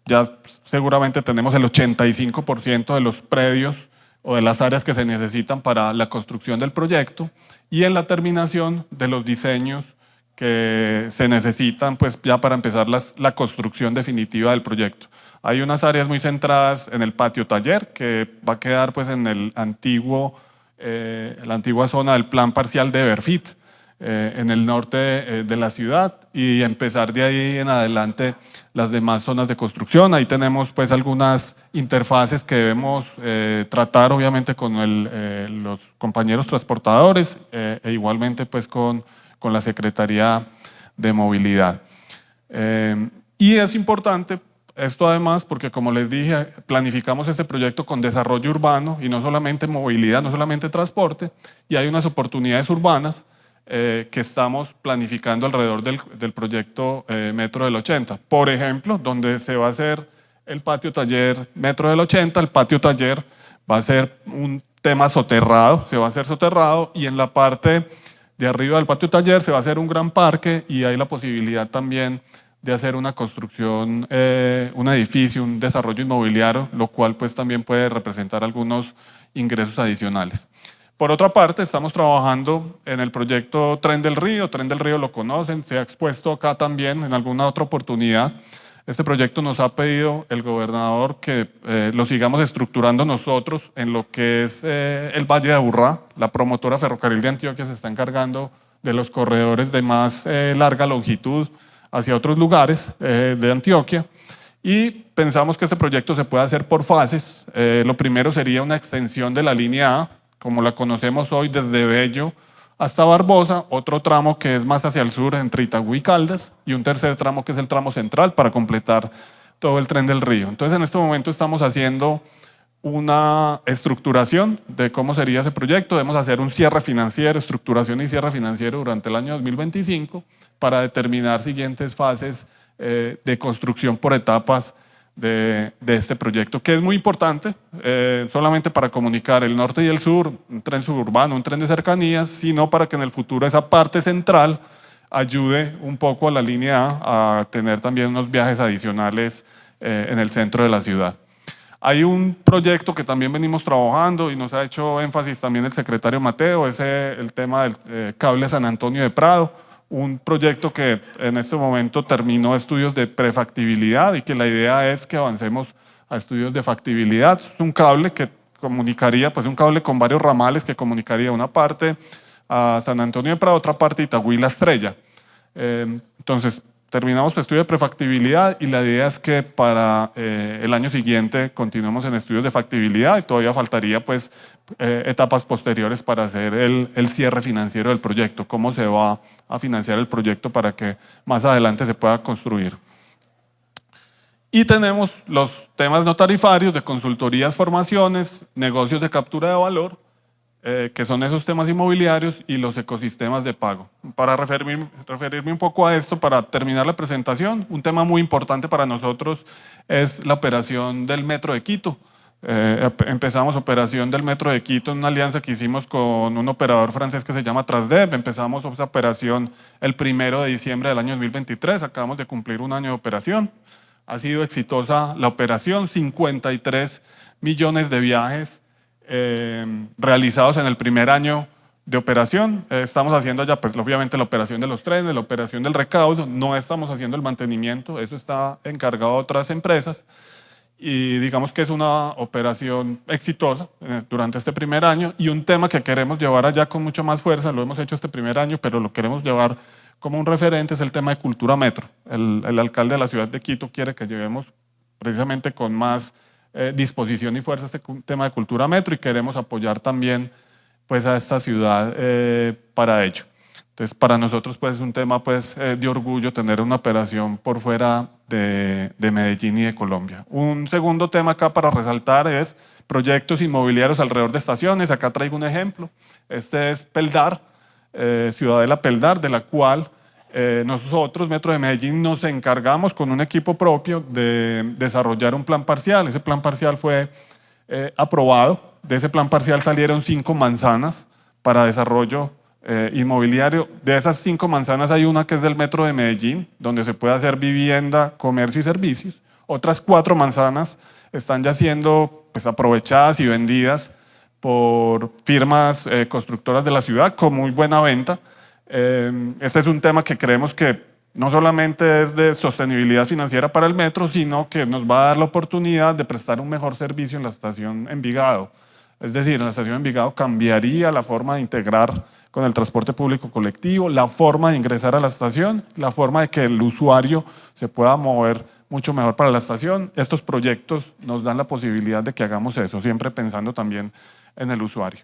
Ya seguramente tenemos el 85% de los predios o de las áreas que se necesitan para la construcción del proyecto, y en la terminación de los diseños que se necesitan pues, ya para empezar la construcción definitiva del proyecto. Hay unas áreas muy centradas en el patio taller, que va a quedar pues, en la antigua zona del plan parcial de Everfit, en el norte de la ciudad, y empezar de ahí en adelante las demás zonas de construcción. Ahí tenemos pues algunas interfaces que debemos tratar obviamente con los compañeros transportadores e igualmente pues con la Secretaría de Movilidad. Y es importante esto además porque, como les dije, planificamos este proyecto con desarrollo urbano y no solamente movilidad, no solamente transporte, y hay unas oportunidades urbanas que estamos planificando alrededor del proyecto Metro del 80. Por ejemplo, donde se va a hacer el patio taller Metro del 80, el patio taller va a ser un tema soterrado, se va a hacer soterrado, y en la parte de arriba del patio taller se va a hacer un gran parque, y hay la posibilidad también de hacer una construcción, un edificio, un desarrollo inmobiliario, lo cual pues también puede representar algunos ingresos adicionales. Por otra parte, estamos trabajando en el proyecto Tren del Río. Tren del Río lo conocen, se ha expuesto acá también en alguna otra oportunidad. Este proyecto nos ha pedido el gobernador que lo sigamos estructurando nosotros en lo que es el Valle de Aburrá. La promotora Ferrocarril de Antioquia se está encargando de los corredores de más larga longitud hacia otros lugares de Antioquia, y pensamos que este proyecto se puede hacer por fases. Lo primero sería una extensión de la línea A, como la conocemos hoy, desde Bello hasta Barbosa, otro tramo que es más hacia el sur, entre Itagüí y Caldas, y un tercer tramo que es el tramo central para completar todo el Tren del Río. Entonces, en este momento estamos haciendo una estructuración de cómo sería ese proyecto. Debemos hacer un cierre financiero, estructuración y cierre financiero durante el año 2025 para determinar siguientes fases de construcción por etapas de este proyecto, que es muy importante, solamente para comunicar el norte y el sur, un tren suburbano, un tren de cercanías, sino para que en el futuro esa parte central ayude un poco a la línea A a tener también unos viajes adicionales en el centro de la ciudad. Hay un proyecto que también venimos trabajando y nos ha hecho énfasis también el secretario Mateo, es el tema del cable San Antonio de Prado, un proyecto que en este momento terminó estudios de prefactibilidad y que la idea es que avancemos a estudios de factibilidad. Es un cable que comunicaría, pues un cable con varios ramales que comunicaría una parte a San Antonio de Prado, otra parte a Itagüí La Estrella. Entonces, terminamos el estudio de prefactibilidad y la idea es que para el año siguiente continuemos en estudios de factibilidad, y todavía faltaría pues etapas posteriores para hacer el cierre financiero del proyecto, cómo se va a financiar el proyecto para que más adelante se pueda construir. Y tenemos los temas no tarifarios de consultorías, formaciones, negocios de captura de valor, que son esos temas inmobiliarios y los ecosistemas de pago. Para referirme un poco a esto, para terminar la presentación, un tema muy importante para nosotros es la operación del Metro de Quito. Empezamos operación del Metro de Quito en una alianza que hicimos con un operador francés que se llama Transdev. Empezamos esa operación el 1 de diciembre del año 2023, acabamos de cumplir un año de operación. Ha sido exitosa la operación, 53 millones de viajes realizados en el primer año de operación. Estamos haciendo ya, pues obviamente, la operación de los trenes, la operación del recaudo, no estamos haciendo el mantenimiento, eso está encargado a otras empresas. Y digamos que es una operación exitosa durante este primer año, y un tema que queremos llevar allá con mucha más fuerza, lo hemos hecho este primer año, pero lo queremos llevar como un referente, es el tema de cultura metro. El alcalde de la ciudad de Quito quiere que llevemos precisamente con más disposición y fuerza este tema de cultura metro, y queremos apoyar también pues, a esta ciudad para ello. Entonces, para nosotros pues, es un tema pues, de orgullo tener una operación por fuera de Medellín y de Colombia. Un segundo tema acá para resaltar es proyectos inmobiliarios alrededor de estaciones. Acá traigo un ejemplo. Este es Peldar, Ciudadela Peldar, de la cual nosotros, Metro de Medellín, nos encargamos con un equipo propio de desarrollar un plan parcial. Ese plan parcial fue aprobado. De ese plan parcial salieron 5 manzanas para desarrollo inmobiliario. De esas 5 manzanas hay una que es del Metro de Medellín, donde se puede hacer vivienda, comercio y servicios. Otras 4 manzanas están ya siendo pues, aprovechadas y vendidas por firmas constructoras de la ciudad con muy buena venta. Este es un tema que creemos que no solamente es de sostenibilidad financiera para el metro, sino que nos va a dar la oportunidad de prestar un mejor servicio en la estación Envigado. Es decir, en la estación Envigado cambiaría la forma de integrar con el transporte público colectivo, la forma de ingresar a la estación, la forma de que el usuario se pueda mover mucho mejor para la estación. Estos proyectos nos dan la posibilidad de que hagamos eso, siempre pensando también en el usuario.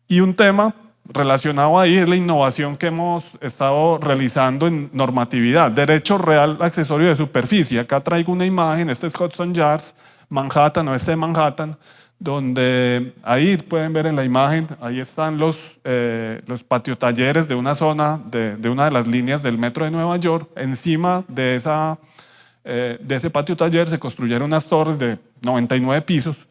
Y un tema relacionado ahí es la innovación que hemos estado realizando en normatividad, derecho real accesorio de superficie. Acá traigo una imagen, este es Hudson Yards, Manhattan, oeste de Manhattan, donde ahí pueden ver en la imagen, ahí están los patiotalleres de una zona, de una de las líneas del metro de Nueva York. Encima de ese patiotaller se construyeron unas torres de 99 pisos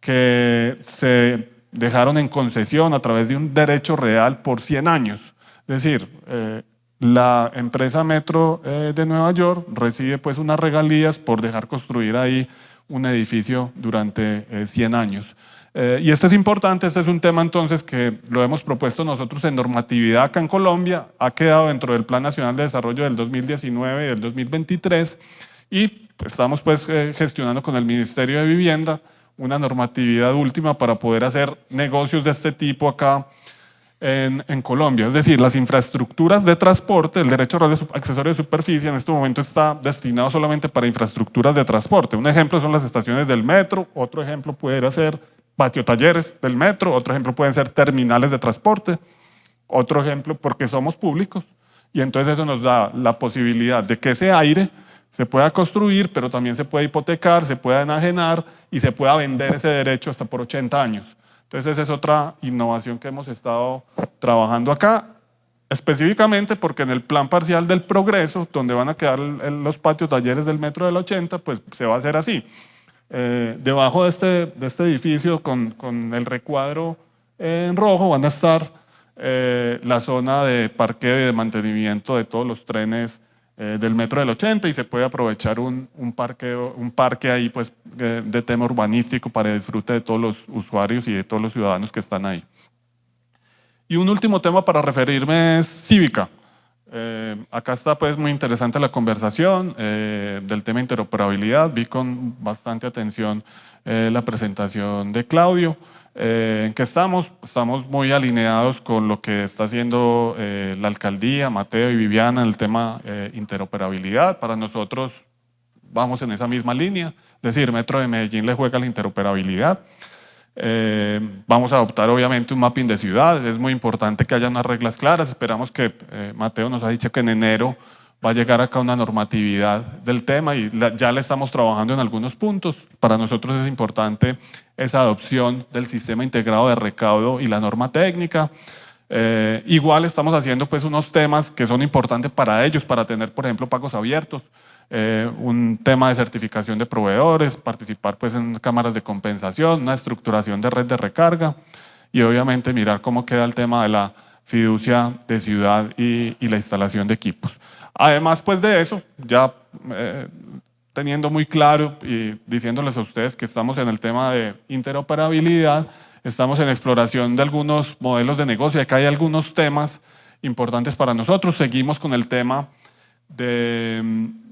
que se dejaron en concesión a través de un derecho real por 100 años. Es decir, la empresa Metro de Nueva York recibe pues unas regalías por dejar construir ahí un edificio durante 100 años. Y esto es importante, este es un tema entonces que lo hemos propuesto nosotros en normatividad acá en Colombia, ha quedado dentro del Plan Nacional de Desarrollo del 2019 y del 2023, y estamos pues gestionando con el Ministerio de Vivienda una normatividad última para poder hacer negocios de este tipo acá en Colombia. Es decir, las infraestructuras de transporte, el derecho accesorio de superficie en este momento está destinado solamente para infraestructuras de transporte. Un ejemplo son las estaciones del metro, otro ejemplo puede ser patiotalleres del metro, otro ejemplo pueden ser terminales de transporte, otro ejemplo porque somos públicos, y entonces eso nos da la posibilidad de que ese aire se pueda construir, pero también se puede hipotecar, se pueda enajenar y se pueda vender ese derecho hasta por 80 años. Entonces esa es otra innovación que hemos estado trabajando acá, específicamente porque en el plan parcial del progreso, donde van a quedar los patios talleres del metro del 80, pues se va a hacer así. Debajo de este edificio con el recuadro en rojo van a estar la zona de parqueo y de mantenimiento de todos los trenes del metro del 80, y se puede aprovechar un parque ahí pues, de tema urbanístico para el disfrute de todos los usuarios y de todos los ciudadanos que están ahí. Y un último tema para referirme es cívica. Acá está pues muy interesante la conversación del tema interoperabilidad. Vi con bastante atención la presentación de Claudio. ¿En qué estamos? Estamos muy alineados con lo que está haciendo la alcaldía, Mateo y Viviana en el tema interoperabilidad. Para nosotros vamos en esa misma línea, es decir, Metro de Medellín le juega la interoperabilidad. Vamos a adoptar obviamente un mapping de ciudad, es muy importante que haya unas reglas claras. Esperamos que Mateo nos ha dicho que en enero va a llegar acá una normatividad del tema y ya le estamos trabajando en algunos puntos. Para nosotros es importante esa adopción del sistema integrado de recaudo y la norma técnica. Igual estamos haciendo pues unos temas que son importantes para ellos, para tener, por ejemplo, pagos abiertos, un tema de certificación de proveedores, participar pues en cámaras de compensación, una estructuración de red de recarga y obviamente mirar cómo queda el tema de la fiducia de ciudad y la instalación de equipos. Además pues de eso, ya teniendo muy claro y diciéndoles a ustedes que estamos en el tema de interoperabilidad, estamos en exploración de algunos modelos de negocio, acá hay algunos temas importantes para nosotros, seguimos con el tema de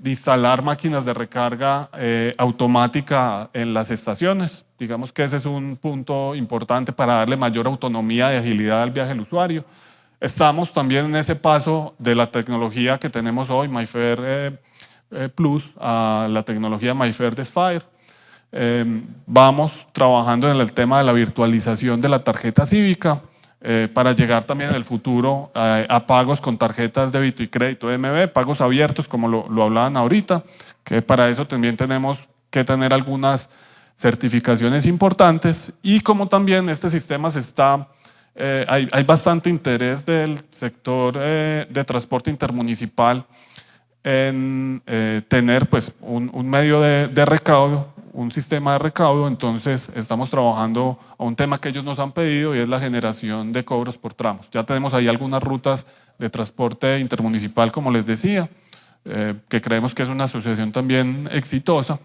instalar máquinas de recarga automática en las estaciones. Digamos que ese es un punto importante para darle mayor autonomía y agilidad al viaje del usuario. Estamos también en ese paso de la tecnología que tenemos hoy, MyFair Plus, a la tecnología MyFair Desfire. Vamos trabajando en el tema de la virtualización de la tarjeta cívica para llegar también en el futuro a pagos con tarjetas débito y crédito MB, pagos abiertos como lo hablaban ahorita, que para eso también tenemos que tener algunas certificaciones importantes y como también este sistema hay bastante interés del sector de transporte intermunicipal en tener pues, un medio de recaudo, un sistema de recaudo, entonces estamos trabajando a un tema que ellos nos han pedido y es la generación de cobros por tramos. Ya tenemos ahí algunas rutas de transporte intermunicipal, como les decía, que creemos que es una asociación también exitosa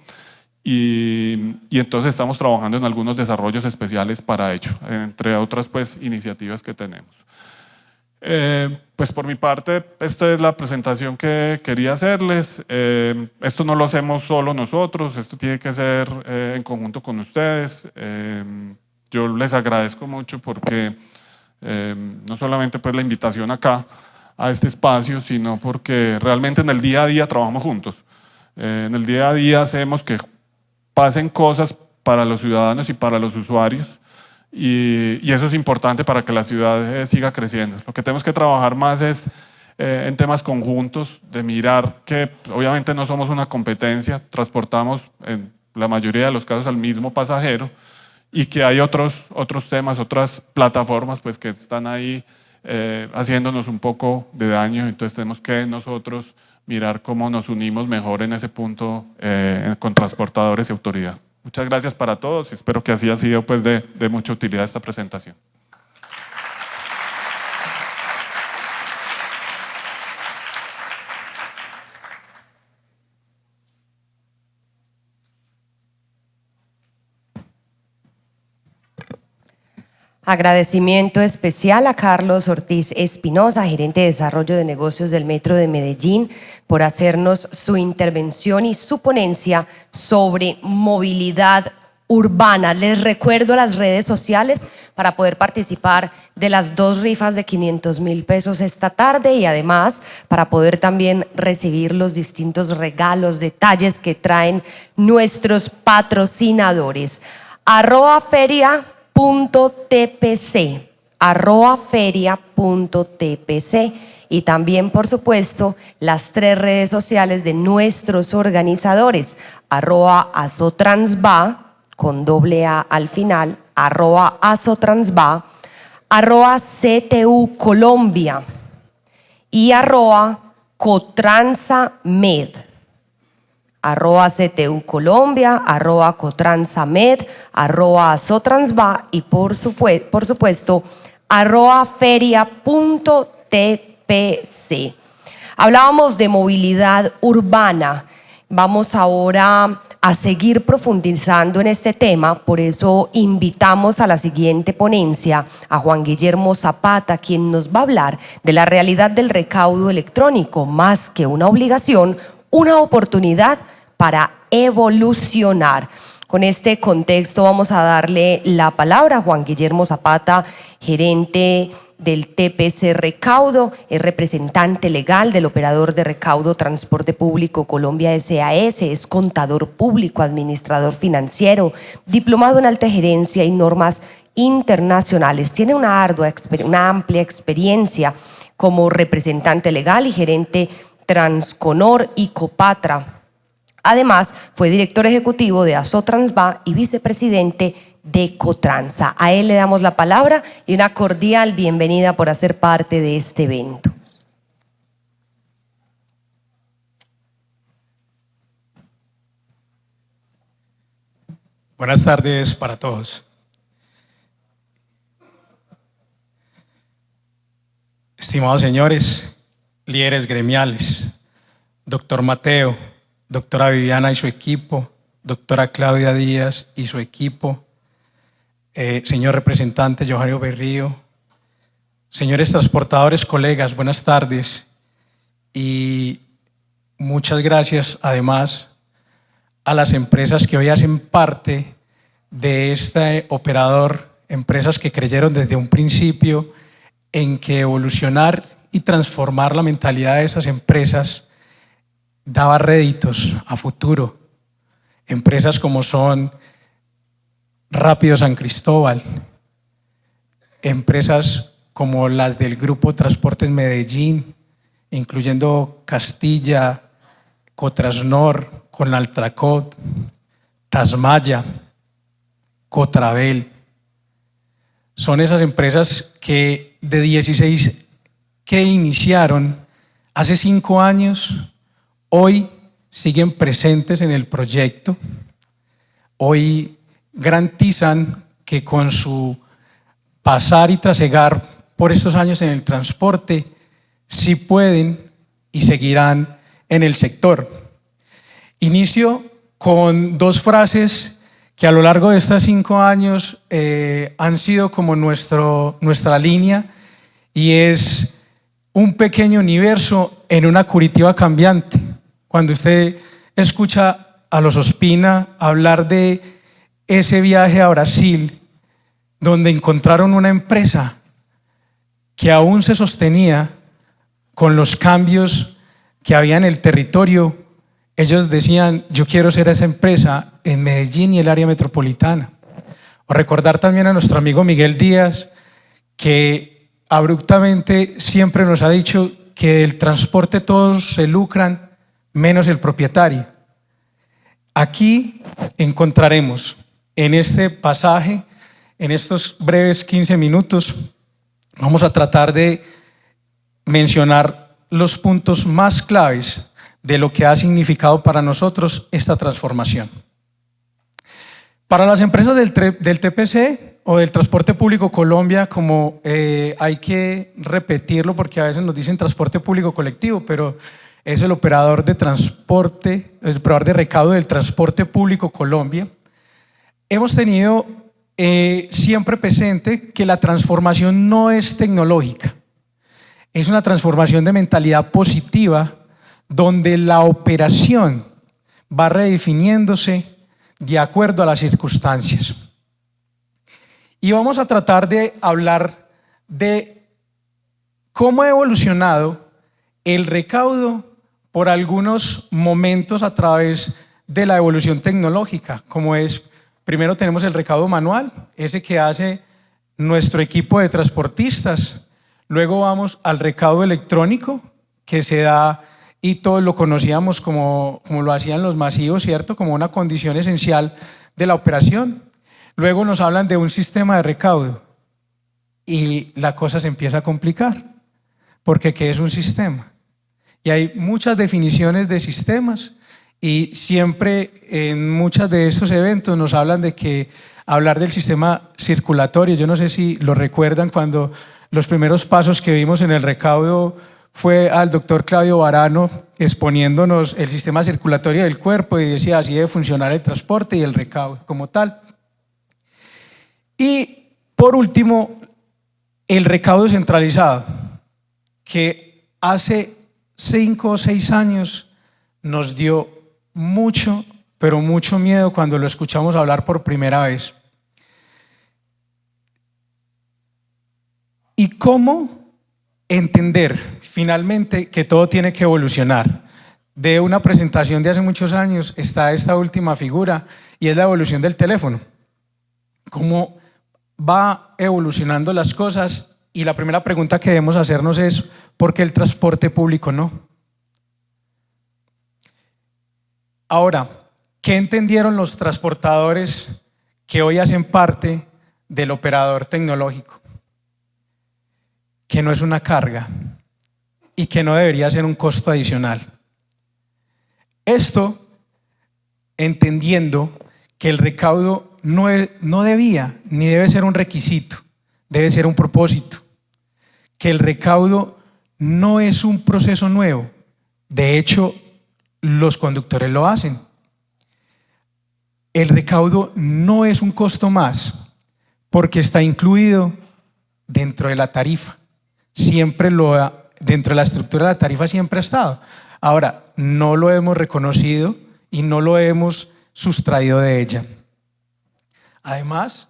y entonces estamos trabajando en algunos desarrollos especiales para ello, entre otras pues, iniciativas que tenemos. Pues por mi parte, esta es la presentación que quería hacerles. Esto no lo hacemos solo nosotros, esto tiene que ser en conjunto con ustedes. Yo les agradezco mucho porque no solamente pues la invitación acá a este espacio, sino porque realmente en el día a día trabajamos juntos. En el día a día hacemos que pasen cosas para los ciudadanos y para los usuarios. Y eso es importante para que la ciudad siga creciendo. Lo que tenemos que trabajar más es en temas conjuntos, de mirar que obviamente no somos una competencia, transportamos en la mayoría de los casos al mismo pasajero y que hay otros temas, otras plataformas pues, que están ahí haciéndonos un poco de daño, entonces tenemos que nosotros mirar cómo nos unimos mejor en ese punto con transportadores y autoridad. Muchas gracias para todos y espero que así ha sido pues, de mucha utilidad esta presentación. Agradecimiento especial a Carlos Ortiz Espinosa, gerente de desarrollo de negocios del Metro de Medellín, por hacernos su intervención y su ponencia sobre movilidad urbana. Les recuerdo las redes sociales para poder participar de las 2 rifas de 500.000 pesos esta tarde y además para poder también recibir los distintos regalos, detalles que traen nuestros patrocinadores. @feria.tpc, @feria.tpc y también por supuesto las 3 redes sociales de nuestros organizadores, @asotransva con @A al final, @asotransva, @CTU Colombia y @Cotransamed. @CTU Colombia, @Cotransamed, @Asotransva y por supuesto @feria.tpc. Hablábamos de movilidad urbana. Vamos ahora a seguir profundizando en este tema, por eso invitamos a la siguiente ponencia a Juan Guillermo Zapata, quien nos va a hablar de la realidad del recaudo electrónico, más que una obligación, una oportunidad para evolucionar. Con este contexto vamos a darle la palabra a Juan Guillermo Zapata, gerente del TPC Recaudo, es representante legal del operador de recaudo Transporte Público Colombia SAS, es contador público, administrador financiero, diplomado en alta gerencia y normas internacionales. Tiene una amplia experiencia como representante legal y gerente Transconor y Copatra. Además, fue director ejecutivo de Asotransva y vicepresidente de Cotransa. A él le damos la palabra y una cordial bienvenida por hacer parte de este evento. Buenas tardes para todos. Estimados señores, líderes gremiales, doctor Mateo, doctora Viviana y su equipo, doctora Claudia Díaz y su equipo, señor representante Johanio Berrío, señores transportadores, colegas, buenas tardes y muchas gracias además a las empresas que hoy hacen parte de este operador, empresas que creyeron desde un principio en que evolucionar y transformar la mentalidad de esas empresas daba réditos a futuro. Empresas como son Rápido San Cristóbal, empresas como las del Grupo Transportes Medellín, incluyendo Castilla, Cotrasnor, Conaltracot, Tasmaya, Cotravel. Son esas empresas que de 16 que iniciaron hace 5 años, hoy siguen presentes en el proyecto. Hoy garantizan que con su pasar y trasegar por estos años en el transporte, sí pueden y seguirán en el sector. Inicio con 2 frases que a lo largo de estos 5 años han sido como nuestra línea, y es un pequeño universo en una Curitiba cambiante. Cuando usted escucha a los Ospina hablar de ese viaje a Brasil, donde encontraron una empresa que aún se sostenía con los cambios que había en el territorio, ellos decían: yo quiero ser esa empresa en Medellín y el área metropolitana. O recordar también a nuestro amigo Miguel Díaz, que abruptamente siempre nos ha dicho que del transporte todos se lucran, menos el propietario. Aquí encontraremos en este pasaje, en estos breves 15 minutos, vamos a tratar de mencionar los puntos más claves de lo que ha significado para nosotros esta transformación. Para las empresas del TPC o del Transporte Público Colombia, como hay que repetirlo porque a veces nos dicen transporte público colectivo, pero es el operador de transporte, el operador de recaudo del Transporte Público Colombia, hemos tenido siempre presente que la transformación no es tecnológica, es una transformación de mentalidad positiva, donde la operación va redefiniéndose de acuerdo a las circunstancias. Y vamos a tratar de hablar de cómo ha evolucionado el recaudo por algunos momentos a través de la evolución tecnológica, como es, primero tenemos el recaudo manual, ese que hace nuestro equipo de transportistas. Luego vamos al recaudo electrónico, que se da, y todos lo conocíamos como lo hacían los masivos, ¿cierto? Como una condición esencial de la operación. Luego nos hablan de un sistema de recaudo y la cosa se empieza a complicar, porque ¿qué es un sistema? Y hay muchas definiciones de sistemas, y siempre en muchos de estos eventos nos hablan de que hablar del sistema circulatorio, yo no sé si lo recuerdan, cuando los primeros pasos que vimos en el recaudo fue al doctor Claudio Varano exponiéndonos el sistema circulatorio del cuerpo, y decía: así debe funcionar el transporte y el recaudo como tal. Y por último, el recaudo centralizado, que hace 5 o 6 años nos dio mucho, pero mucho miedo cuando lo escuchamos hablar por primera vez. ¿Y cómo entender finalmente que todo tiene que evolucionar? De una presentación de hace muchos años está esta última figura, y es la evolución del teléfono. Cómo va evolucionando las cosas, y la primera pregunta que debemos hacernos es: ¿por qué el transporte público no? Ahora, ¿qué entendieron los transportadores que hoy hacen parte del operador tecnológico? Que no es una carga y que no debería ser un costo adicional. Esto entendiendo que el recaudo no debía ni debe ser un requisito, debe ser un propósito. Que el recaudo no es un proceso nuevo. De hecho, los conductores lo hacen. El recaudo no es un costo más porque está incluido dentro de la tarifa. Dentro de la estructura de la tarifa siempre ha estado. Ahora, no lo hemos reconocido y no lo hemos sustraído de ella. Además,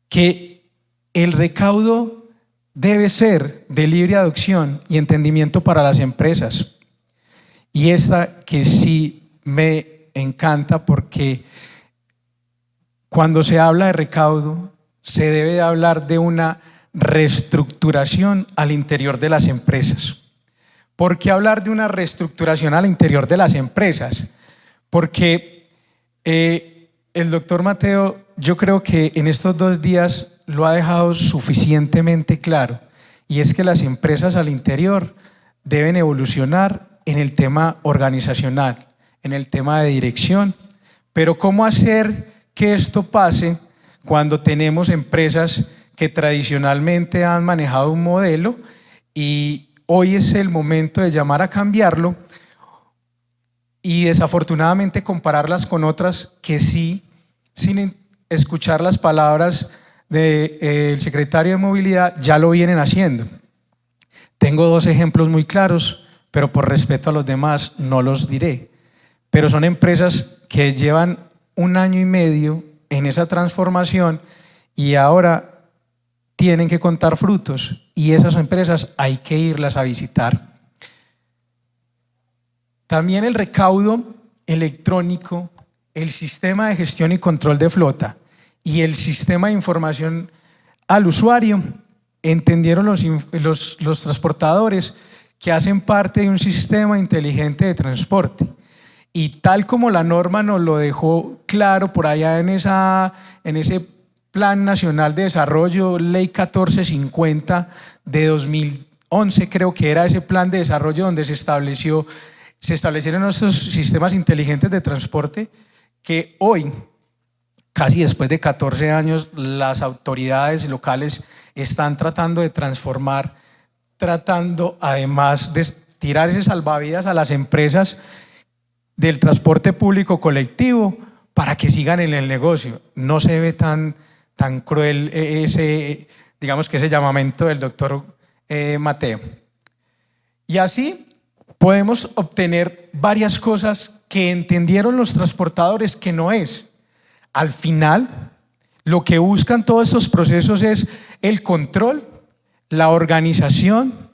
que el recaudo debe ser de libre adopción y entendimiento para las empresas. Y esta que sí me encanta porque cuando se habla de recaudo, se debe de hablar de una reestructuración al interior de las empresas. ¿Por qué hablar de una reestructuración al interior de las empresas? Porque el doctor Mateo, yo creo que en estos 2 días lo ha dejado suficientemente claro, y es que las empresas al interior deben evolucionar en el tema organizacional, en el tema de dirección, pero ¿cómo hacer que esto pase cuando tenemos empresas que tradicionalmente han manejado un modelo y hoy es el momento de llamar a cambiarlo y desafortunadamente compararlas con otras que sí, sin escuchar las palabras del secretario de Movilidad, ya lo vienen haciendo? Tengo 2 ejemplos muy claros, pero por respeto a los demás no los diré. Pero son empresas que llevan 1 año y medio en esa transformación y ahora tienen que contar frutos, y esas empresas hay que irlas a visitar. También el recaudo electrónico, el sistema de gestión y control de flota y el sistema de información al usuario, entendieron los transportadores que hacen parte de un sistema inteligente de transporte. Y tal como la norma nos lo dejó claro por allá en ese Plan Nacional de Desarrollo, Ley 1450 de 2011, creo que era ese plan de desarrollo donde se establecieron estos sistemas inteligentes de transporte, que hoy, casi después de 14 años, las autoridades locales están tratando de transformar, tratando además de tirar ese salvavidas a las empresas del transporte público colectivo para que sigan en el negocio. No se ve tan cruel ese llamamiento del doctor Mateo. Y así podemos obtener varias cosas que entendieron los transportadores que no es. Al final, lo que buscan todos estos procesos es el control, la organización,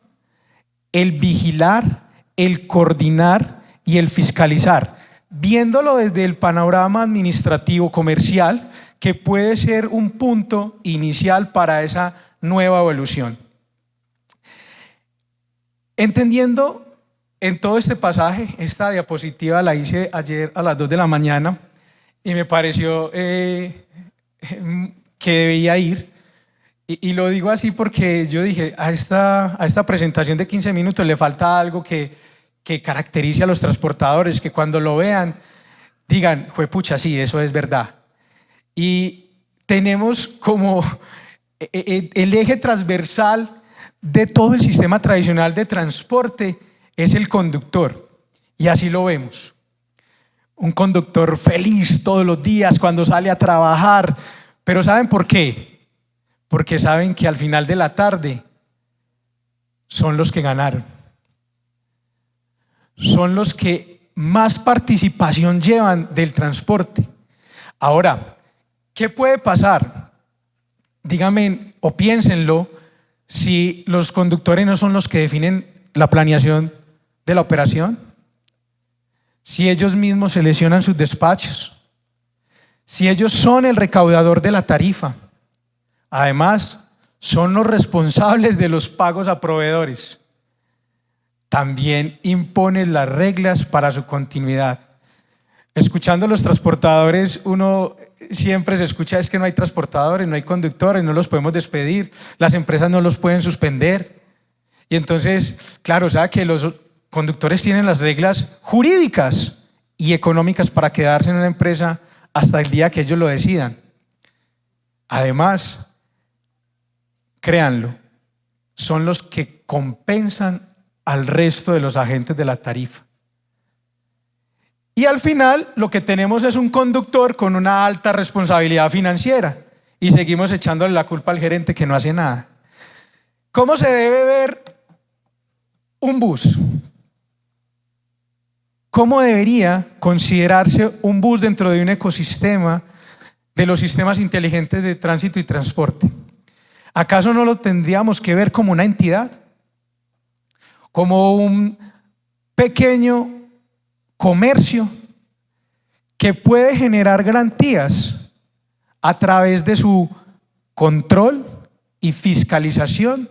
el vigilar, el coordinar y el fiscalizar, viéndolo desde el panorama administrativo comercial, que puede ser un punto inicial para esa nueva evolución. Entendiendo en todo este pasaje, esta diapositiva la hice ayer a las 2 de la mañana y me pareció que debía ir. Y lo digo así porque yo dije, a esta presentación de 15 minutos le falta algo que caracterice a los transportadores, que cuando lo vean digan, juepucha, sí, eso es verdad. Y tenemos como el eje transversal de todo el sistema tradicional de transporte es el conductor, y así lo vemos. Un conductor feliz todos los días cuando sale a trabajar, pero ¿saben por qué? Porque saben que al final de la tarde son los que ganaron, son los que más participación llevan del transporte. Ahora, ¿qué puede pasar? Díganme o piénsenlo, si los conductores no son los que definen la planeación de la operación, si ellos mismos seleccionan sus despachos, si ellos son el recaudador de la tarifa, además son los responsables de los pagos a proveedores, también imponen las reglas para su continuidad. escuchando a los transportadores, uno siempre se escucha es que no hay transportadores, no hay conductores, no los podemos despedir, las empresas no los pueden suspender. Y entonces, claro, o sea que los conductores tienen las reglas jurídicas y económicas para quedarse en una empresa hasta el día que ellos lo decidan. Además, créanlo, son los que compensan al resto de los agentes de la tarifa. Y al final lo que tenemos es un conductor con una alta responsabilidad financiera y seguimos echándole la culpa al gerente que no hace nada. ¿Cómo se debe ver un bus? ¿Cómo debería considerarse un bus dentro de un ecosistema de los sistemas inteligentes de tránsito y transporte? ¿Acaso no lo tendríamos que ver como una entidad? Como un pequeño comercio que puede generar garantías a través de su control y fiscalización,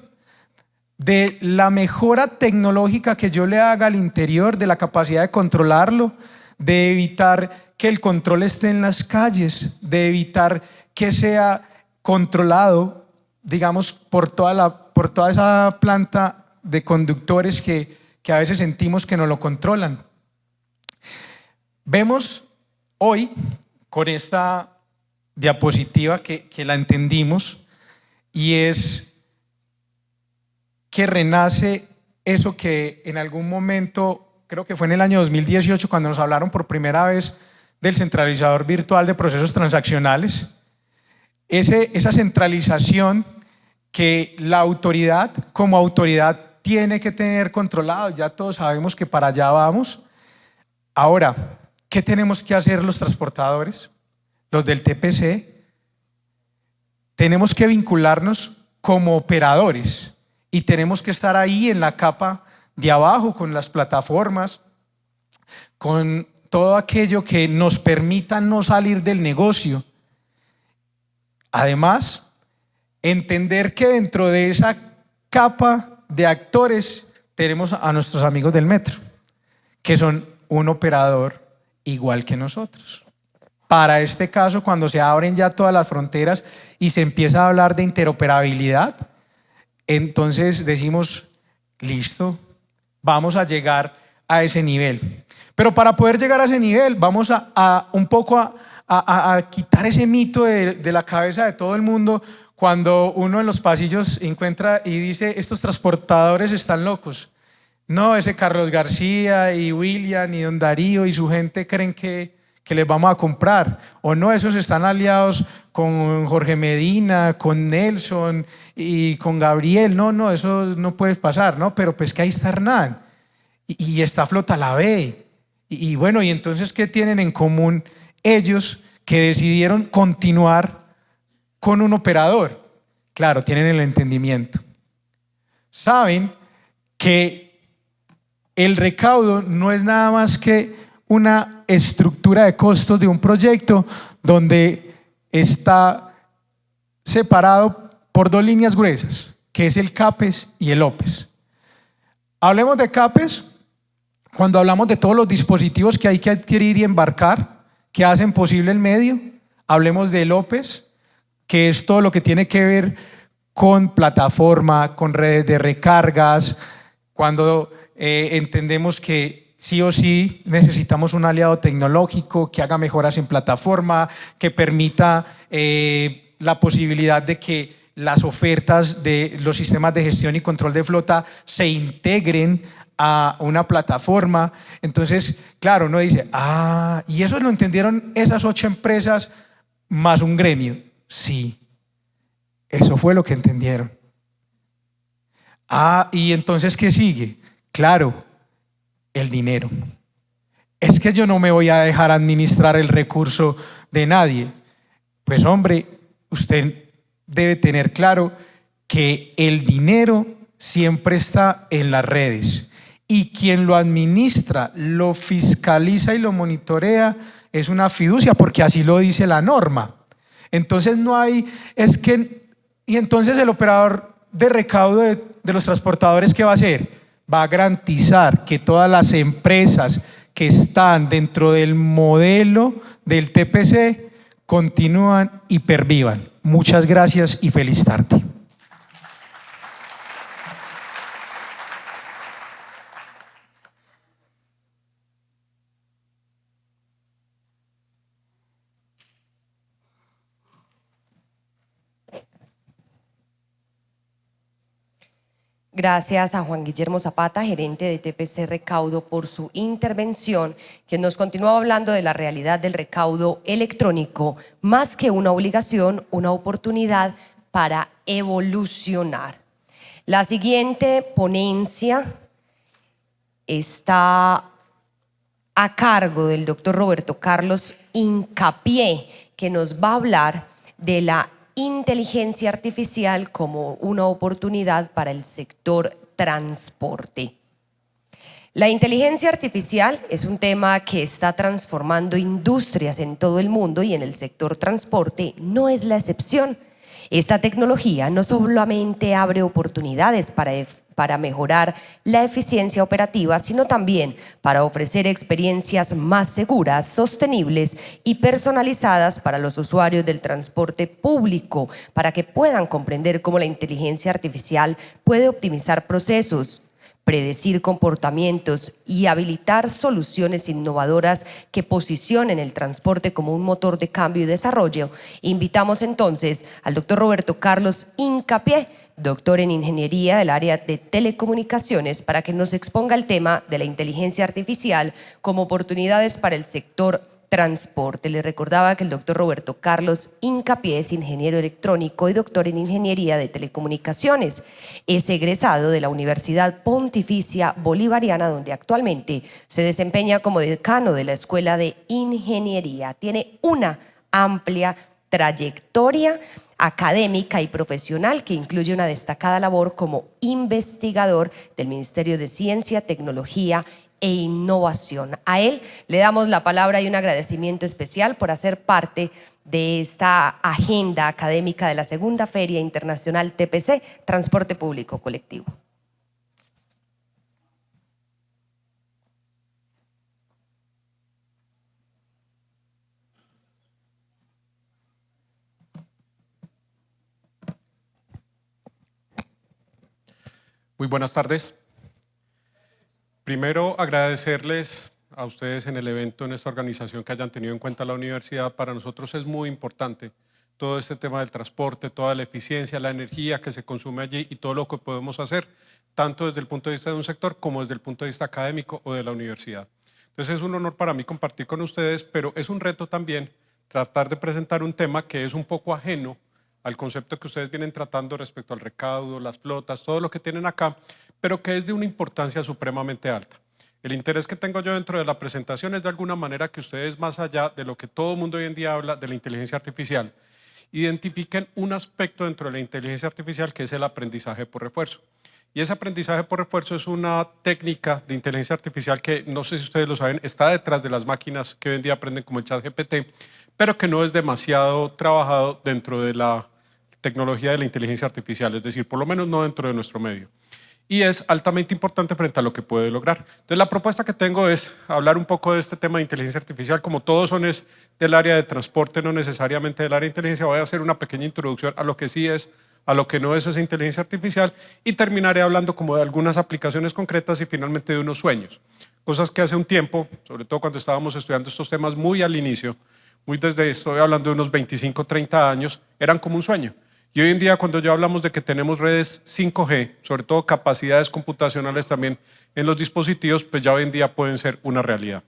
de la mejora tecnológica que yo le haga al interior, de la capacidad de controlarlo, de evitar que el control esté en las calles, de evitar que sea controlado, digamos, por toda esa planta de conductores que a veces sentimos que no lo controlan. Vemos hoy con esta diapositiva que la entendimos, y es que renace eso que en algún momento, creo que fue en el año 2018, cuando nos hablaron por primera vez del centralizador virtual de procesos transaccionales, esa centralización que la autoridad como autoridad tiene que tener controlado. Ya todos sabemos que para allá vamos. Ahora, ¿qué tenemos que hacer los transportadores, los del TPC? Tenemos que vincularnos como operadores y tenemos que estar ahí en la capa de abajo con las plataformas, con todo aquello que nos permita no salir del negocio. Además, entender que dentro de esa capa de actores tenemos a nuestros amigos del metro, que son un operador igual que nosotros. Para este caso, cuando se abren ya todas las fronteras y se empieza a hablar de interoperabilidad, entonces decimos, listo, vamos a llegar a ese nivel. Pero para poder llegar a ese nivel, vamos a un poco a quitar ese mito de la cabeza de todo el mundo cuando uno en los pasillos encuentra y dice, estos transportadores están locos. No, ese Carlos García y William y Don Darío y su gente creen que les vamos a comprar, o no, esos están aliados con Jorge Medina, con Nelson y con Gabriel. No, eso no puede pasar, ¿no? Pero pues que ahí está Hernán y está Flota la B y bueno, y entonces ¿qué tienen en común ellos que decidieron continuar con un operador? Claro, tienen el entendimiento, saben que el recaudo no es nada más que una estructura de costos de un proyecto donde está separado por dos líneas gruesas, que es el CAPEX y el OPEX. Hablemos de CAPEX cuando hablamos de todos los dispositivos que hay que adquirir y embarcar, que hacen posible el medio. Hablemos del OPEX, que es todo lo que tiene que ver con plataforma, con redes de recargas, cuando entendemos que sí o sí necesitamos un aliado tecnológico que haga mejoras en plataforma, que permita la posibilidad de que las ofertas de los sistemas de gestión y control de flota se integren a una plataforma. Entonces, claro, uno dice, y eso lo entendieron esas 8 empresas más un gremio. Sí, eso fue lo que entendieron. Y entonces, ¿qué sigue? Claro, el dinero. Es que yo no me voy a dejar administrar el recurso de nadie. Pues hombre, usted debe tener claro que el dinero siempre está en las redes y quien lo administra, lo fiscaliza y lo monitorea es una fiducia, porque así lo dice la norma. Entonces no hay, y entonces el operador de recaudo de los transportadores, ¿qué va a hacer? Va a garantizar que todas las empresas que están dentro del modelo del TPC continúan y pervivan. Muchas gracias y feliz tarde. Gracias a Juan Guillermo Zapata, gerente de TPC Recaudo, por su intervención, quien nos continúa hablando de la realidad del recaudo electrónico, más que una obligación, una oportunidad para evolucionar. La siguiente ponencia está a cargo del doctor Roberto Carlos Hincapié, que nos va a hablar de la inteligencia artificial como una oportunidad para el sector transporte. La inteligencia artificial es un tema que está transformando industrias en todo el mundo y en el sector transporte no es la excepción. Esta tecnología no solamente abre oportunidades para mejorar la eficiencia operativa, sino también para ofrecer experiencias más seguras, sostenibles y personalizadas para los usuarios del transporte público, para que puedan comprender cómo la inteligencia artificial puede optimizar procesos, predecir comportamientos y habilitar soluciones innovadoras que posicionen el transporte como un motor de cambio y desarrollo. Invitamos entonces al doctor Roberto Carlos Hincapié, doctor en Ingeniería del área de Telecomunicaciones, para que nos exponga el tema de la inteligencia artificial como oportunidades para el sector transporte. Les recordaba que el doctor Roberto Carlos Hincapié es ingeniero electrónico y doctor en Ingeniería de Telecomunicaciones. Es egresado de la Universidad Pontificia Bolivariana, donde actualmente se desempeña como decano de la Escuela de Ingeniería. Tiene una amplia trayectoria académica y profesional que incluye una destacada labor como investigador del Ministerio de Ciencia, Tecnología e Innovación. A él le damos la palabra y un agradecimiento especial por hacer parte de esta agenda académica de la segunda Feria Internacional TPC, Transporte Público Colectivo. Muy buenas tardes. Primero, agradecerles a ustedes en el evento, en esta organización, que hayan tenido en cuenta la universidad. Para nosotros es muy importante todo este tema del transporte, toda la eficiencia, la energía que se consume allí y todo lo que podemos hacer, tanto desde el punto de vista de un sector como desde el punto de vista académico o de la universidad. Entonces es un honor para mí compartir con ustedes, pero es un reto también tratar de presentar un tema que es un poco ajeno al concepto que ustedes vienen tratando respecto al recaudo, las flotas, todo lo que tienen acá, pero que es de una importancia supremamente alta. El interés que tengo yo dentro de la presentación es de alguna manera que ustedes, más allá de lo que todo el mundo hoy en día habla de la inteligencia artificial, identifiquen un aspecto dentro de la inteligencia artificial que es el aprendizaje por refuerzo. Y ese aprendizaje por refuerzo es una técnica de inteligencia artificial que, no sé si ustedes lo saben, está detrás de las máquinas que hoy en día aprenden como el ChatGPT, pero que no es demasiado trabajado dentro de la tecnología de la inteligencia artificial, es decir, por lo menos no dentro de nuestro medio. Y es altamente importante frente a lo que puede lograr. Entonces, la propuesta que tengo es hablar un poco de este tema de inteligencia artificial. Como todos son es del área de transporte, no necesariamente del área de inteligencia, voy a hacer una pequeña introducción a lo que sí es, a lo que no es esa inteligencia artificial, y terminaré hablando como de algunas aplicaciones concretas y finalmente de unos sueños. Cosas que hace un tiempo, sobre todo cuando estábamos estudiando estos temas muy al inicio, estoy hablando de unos 25, 30 años, eran como un sueño. Y hoy en día, cuando ya hablamos de que tenemos redes 5G, sobre todo capacidades computacionales también en los dispositivos, pues ya hoy en día pueden ser una realidad.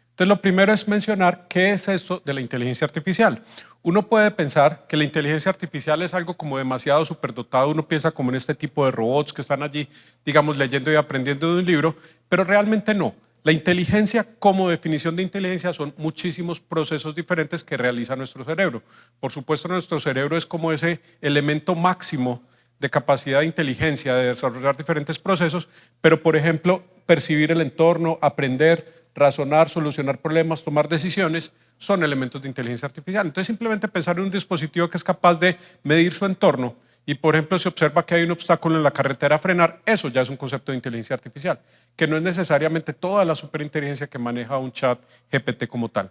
Entonces, lo primero es mencionar qué es esto de la inteligencia artificial. Uno puede pensar que la inteligencia artificial es algo como demasiado superdotado, uno piensa como en este tipo de robots que están allí, digamos, leyendo y aprendiendo de un libro, pero realmente no. La inteligencia, como definición de inteligencia, son muchísimos procesos diferentes que realiza nuestro cerebro. Por supuesto, nuestro cerebro es como ese elemento máximo de capacidad de inteligencia, de desarrollar diferentes procesos, pero, por ejemplo, percibir el entorno, aprender, razonar, solucionar problemas, tomar decisiones, son elementos de inteligencia artificial. Entonces, simplemente pensar en un dispositivo que es capaz de medir su entorno y, por ejemplo, se observa que hay un obstáculo en la carretera a frenar, eso ya es un concepto de inteligencia artificial, que no es necesariamente toda la superinteligencia que maneja un chat GPT como tal.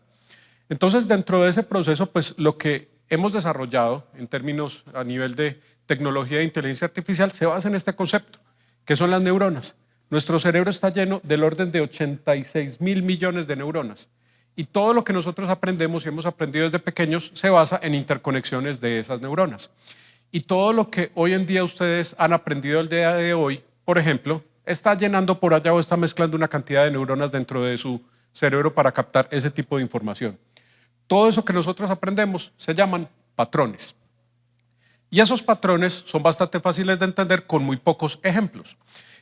Entonces, dentro de ese proceso, pues lo que hemos desarrollado en términos a nivel de tecnología de inteligencia artificial se basa en este concepto, que son las neuronas. Nuestro cerebro está lleno del orden de 86.000 millones de neuronas. Y todo lo que nosotros aprendemos y hemos aprendido desde pequeños se basa en interconexiones de esas neuronas. Y todo lo que hoy en día ustedes han aprendido el día de hoy, por ejemplo, está llenando por allá o está mezclando una cantidad de neuronas dentro de su cerebro para captar ese tipo de información. Todo eso que nosotros aprendemos se llaman patrones. Y esos patrones son bastante fáciles de entender con muy pocos ejemplos.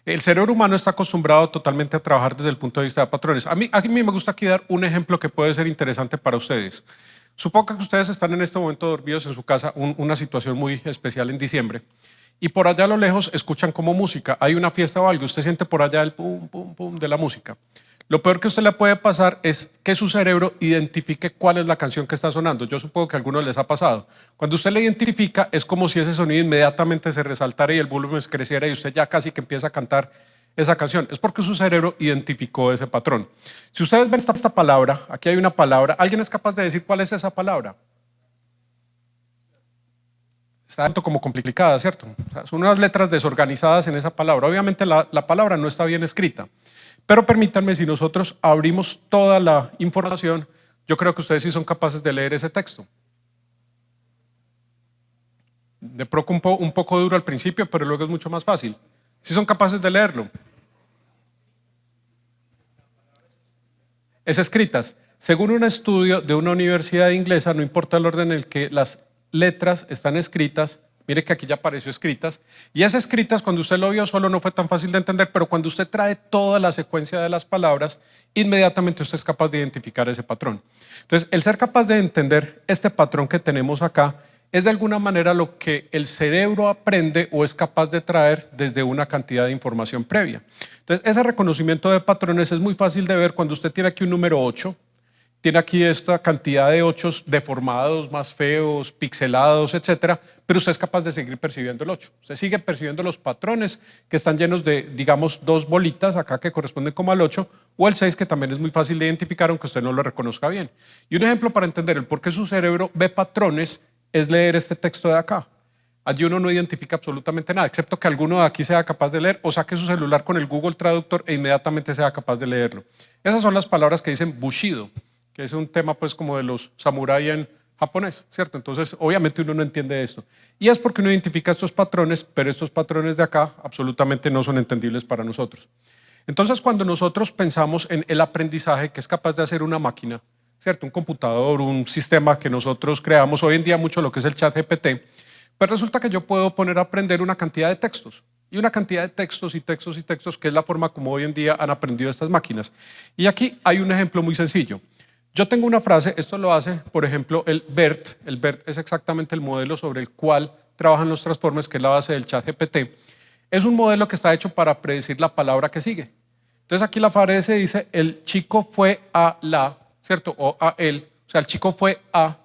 El cerebro humano está acostumbrado totalmente a trabajar desde el punto de vista de patrones. A mí me gusta aquí dar un ejemplo que puede ser interesante para ustedes. Supongo que ustedes están en este momento dormidos en su casa, una situación muy especial en diciembre, y por allá a lo lejos escuchan como música, hay una fiesta o algo, usted siente por allá el pum, pum, pum de la música. Lo peor que a usted le puede pasar es que su cerebro identifique cuál es la canción que está sonando. Yo supongo que a algunos les ha pasado. Cuando usted le identifica, es como si ese sonido inmediatamente se resaltara y el volumen creciera y usted ya casi que empieza a cantar esa canción. Es porque su cerebro identificó ese patrón. Si ustedes ven esta palabra, aquí hay una palabra, ¿alguien es capaz de decir cuál es esa palabra? Está tanto como complicada, ¿cierto? O sea, son unas letras desorganizadas en esa palabra. Obviamente la palabra no está bien escrita. Pero permítanme, si nosotros abrimos toda la información, yo creo que ustedes sí son capaces de leer ese texto. De pronto un poco duro al principio, pero luego es mucho más fácil. ¿Sí son capaces de leerlo? Es escritas. Según un estudio de una universidad inglesa, no importa el orden en el que las letras están escritas, mire que aquí ya apareció escritas, y esas escritas cuando usted lo vio solo no fue tan fácil de entender, pero cuando usted trae toda la secuencia de las palabras, inmediatamente usted es capaz de identificar ese patrón. Entonces, el ser capaz de entender este patrón que tenemos acá es de alguna manera lo que el cerebro aprende o es capaz de traer desde una cantidad de información previa. Entonces, ese reconocimiento de patrones es muy fácil de ver cuando usted tiene aquí un número 8, tiene aquí esta cantidad de 8 deformados, más feos, pixelados, etcétera, pero usted es capaz de seguir percibiendo el 8. Usted sigue percibiendo los patrones que están llenos de, digamos, 2 bolitas acá que corresponden como al 8, o el 6 que también es muy fácil de identificar aunque usted no lo reconozca bien. Y un ejemplo para entender el por qué su cerebro ve patrones es leer este texto de acá. Allí uno no identifica absolutamente nada, excepto que alguno de aquí sea capaz de leer o saque su celular con el Google Traductor e inmediatamente sea capaz de leerlo. Esas son las palabras que dicen bushido, que es un tema pues como de los samurái en japonés, ¿cierto? Entonces obviamente uno no entiende esto. Y es porque uno identifica estos patrones, pero estos patrones de acá absolutamente no son entendibles para nosotros. Entonces cuando nosotros pensamos en el aprendizaje que es capaz de hacer una máquina, ¿cierto? Un computador, un sistema que nosotros creamos hoy en día mucho lo que es el chat GPT, pues resulta que yo puedo poner a aprender una cantidad de textos. Y una cantidad de textos y textos y textos, que es la forma como hoy en día han aprendido estas máquinas. Y aquí hay un ejemplo muy sencillo. Yo tengo una frase, esto lo hace, por ejemplo, el BERT. El BERT es exactamente el modelo sobre el cual trabajan los transformers, que es la base del chat GPT. Es un modelo que está hecho para predecir la palabra que sigue. Entonces aquí la frase dice, el chico fue a la, ¿cierto? O a él, o sea, el chico fue a.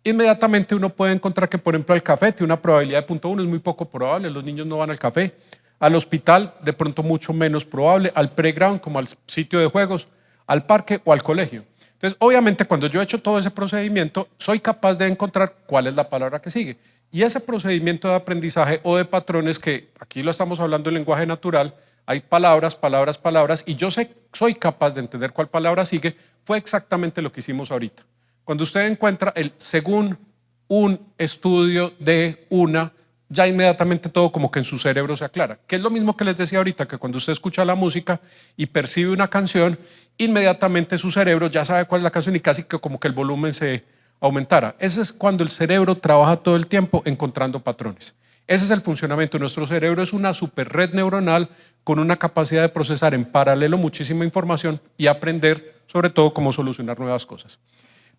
Inmediatamente uno puede encontrar que, por ejemplo, al café tiene una probabilidad de 0.1, es muy poco probable, los niños no van al café. Al hospital, de pronto mucho menos probable. Al playground, como al sitio de juegos, al parque o al colegio. Entonces, obviamente, cuando yo he hecho todo ese procedimiento, soy capaz de encontrar cuál es la palabra que sigue. Y ese procedimiento de aprendizaje o de patrones, que aquí lo estamos hablando en lenguaje natural, hay palabras, palabras, palabras, y yo soy capaz de entender cuál palabra sigue, fue exactamente lo que hicimos ahorita. Cuando usted encuentra el según un estudio de una, ya inmediatamente todo como que en su cerebro se aclara. Que es lo mismo que les decía ahorita, que cuando usted escucha la música y percibe una canción, inmediatamente su cerebro ya sabe cuál es la canción y casi que como que el volumen se aumentara. Ese es cuando el cerebro trabaja todo el tiempo encontrando patrones. Ese es el funcionamiento. Nuestro cerebro es una super red neuronal con una capacidad de procesar en paralelo muchísima información y aprender sobre todo cómo solucionar nuevas cosas.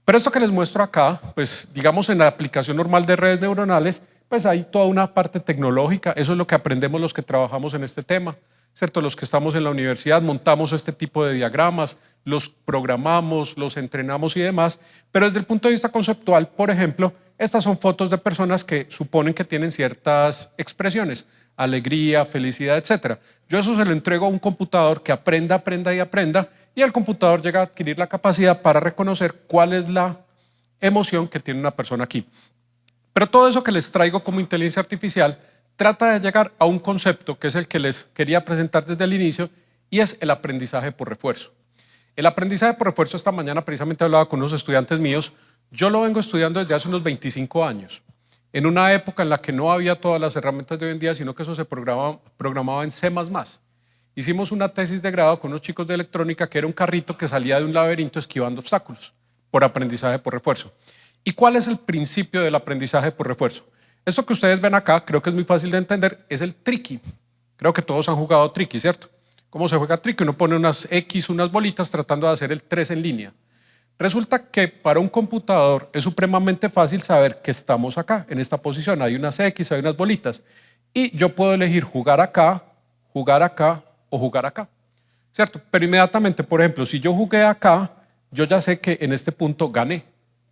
Pero esto que les muestro acá, pues digamos en la aplicación normal de redes neuronales, pues hay toda una parte tecnológica. Eso es lo que aprendemos los que trabajamos en este tema, ¿cierto? Los que estamos en la universidad montamos este tipo de diagramas, los programamos, los entrenamos y demás, pero desde el punto de vista conceptual, por ejemplo, estas son fotos de personas que suponen que tienen ciertas expresiones, alegría, felicidad, etc. Yo eso se lo entrego a un computador que aprenda, aprenda y aprenda, y el computador llega a adquirir la capacidad para reconocer cuál es la emoción que tiene una persona aquí. Pero todo eso que les traigo como inteligencia artificial trata de llegar a un concepto que es el que les quería presentar desde el inicio, y es el aprendizaje por refuerzo. El aprendizaje por refuerzo, esta mañana precisamente hablaba con unos estudiantes míos, yo lo vengo estudiando desde hace unos 25 años, en una época en la que no había todas las herramientas de hoy en día, sino que eso se programaba en C++. Hicimos una tesis de grado con unos chicos de electrónica que era un carrito que salía de un laberinto esquivando obstáculos por aprendizaje por refuerzo. ¿Y cuál es el principio del aprendizaje por refuerzo? Esto que ustedes ven acá, creo que es muy fácil de entender, es el tricky. Creo que todos han jugado tricky, ¿cierto? ¿Cómo se juega tricky? Uno pone unas X, unas bolitas tratando de hacer el 3 en línea. Resulta que para un computador es supremamente fácil saber que estamos acá, en esta posición. Hay unas X, hay unas bolitas. Y yo puedo elegir jugar acá o jugar acá, ¿cierto? Pero inmediatamente, por ejemplo, si yo jugué acá, yo ya sé que en este punto gané.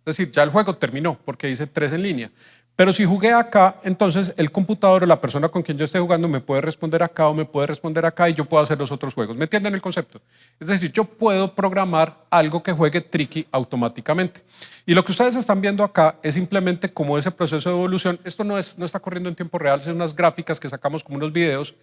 Es decir, ya el juego terminó porque dice 3 en línea. Pero si jugué acá, entonces el computador o la persona con quien yo esté jugando me puede responder acá o me puede responder acá y yo puedo hacer los otros juegos. ¿Me entienden el concepto? Es decir, yo puedo programar algo que juegue tricky automáticamente. Y lo que ustedes están viendo acá es simplemente como ese proceso de evolución. Esto no está corriendo en tiempo real, son unas gráficas que sacamos como unos videos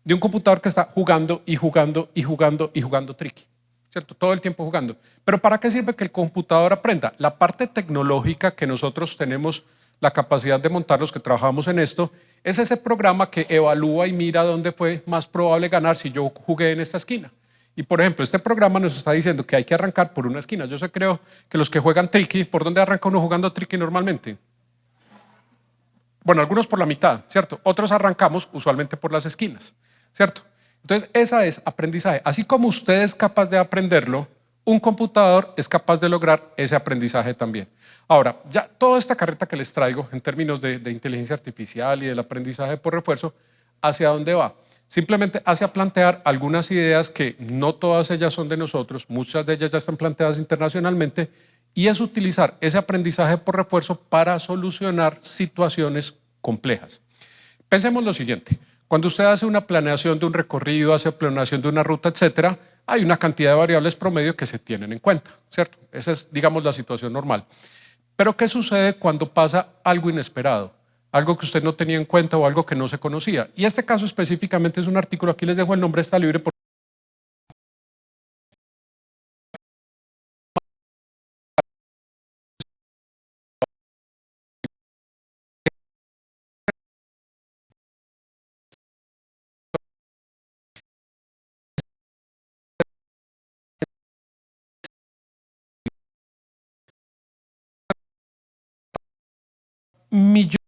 de un computador que está jugando y jugando y jugando y jugando tricky, ¿cierto? Todo el tiempo jugando. Pero ¿para qué sirve que el computador aprenda? La parte tecnológica que nosotros tenemos la capacidad de montar los que trabajamos en esto, es ese programa que evalúa y mira dónde fue más probable ganar si yo jugué en esta esquina. Y por ejemplo, este programa nos está diciendo que hay que arrancar por una esquina. Yo creo que los que juegan tricky, ¿por dónde arranca uno jugando tricky normalmente? Bueno, algunos por la mitad, ¿cierto? Otros arrancamos usualmente por las esquinas, ¿cierto? Entonces, esa es aprendizaje. Así como usted es capaz de aprenderlo, un computador es capaz de lograr ese aprendizaje también. Ahora, ya toda esta carreta que les traigo en términos de inteligencia artificial y del aprendizaje por refuerzo, ¿hacia dónde va? Simplemente hacia plantear algunas ideas que no todas ellas son de nosotros, muchas de ellas ya están planteadas internacionalmente, y es utilizar ese aprendizaje por refuerzo para solucionar situaciones complejas. Pensemos lo siguiente, cuando usted hace una planeación de un recorrido, hace planeación de una ruta, etcétera, hay una cantidad de variables promedio que se tienen en cuenta, ¿cierto? Esa es, digamos, la situación normal. Pero ¿qué sucede cuando pasa algo inesperado? Algo que usted no tenía en cuenta o algo que no se conocía. Y este caso específicamente es un artículo, aquí les dejo el nombre, está libre. Millones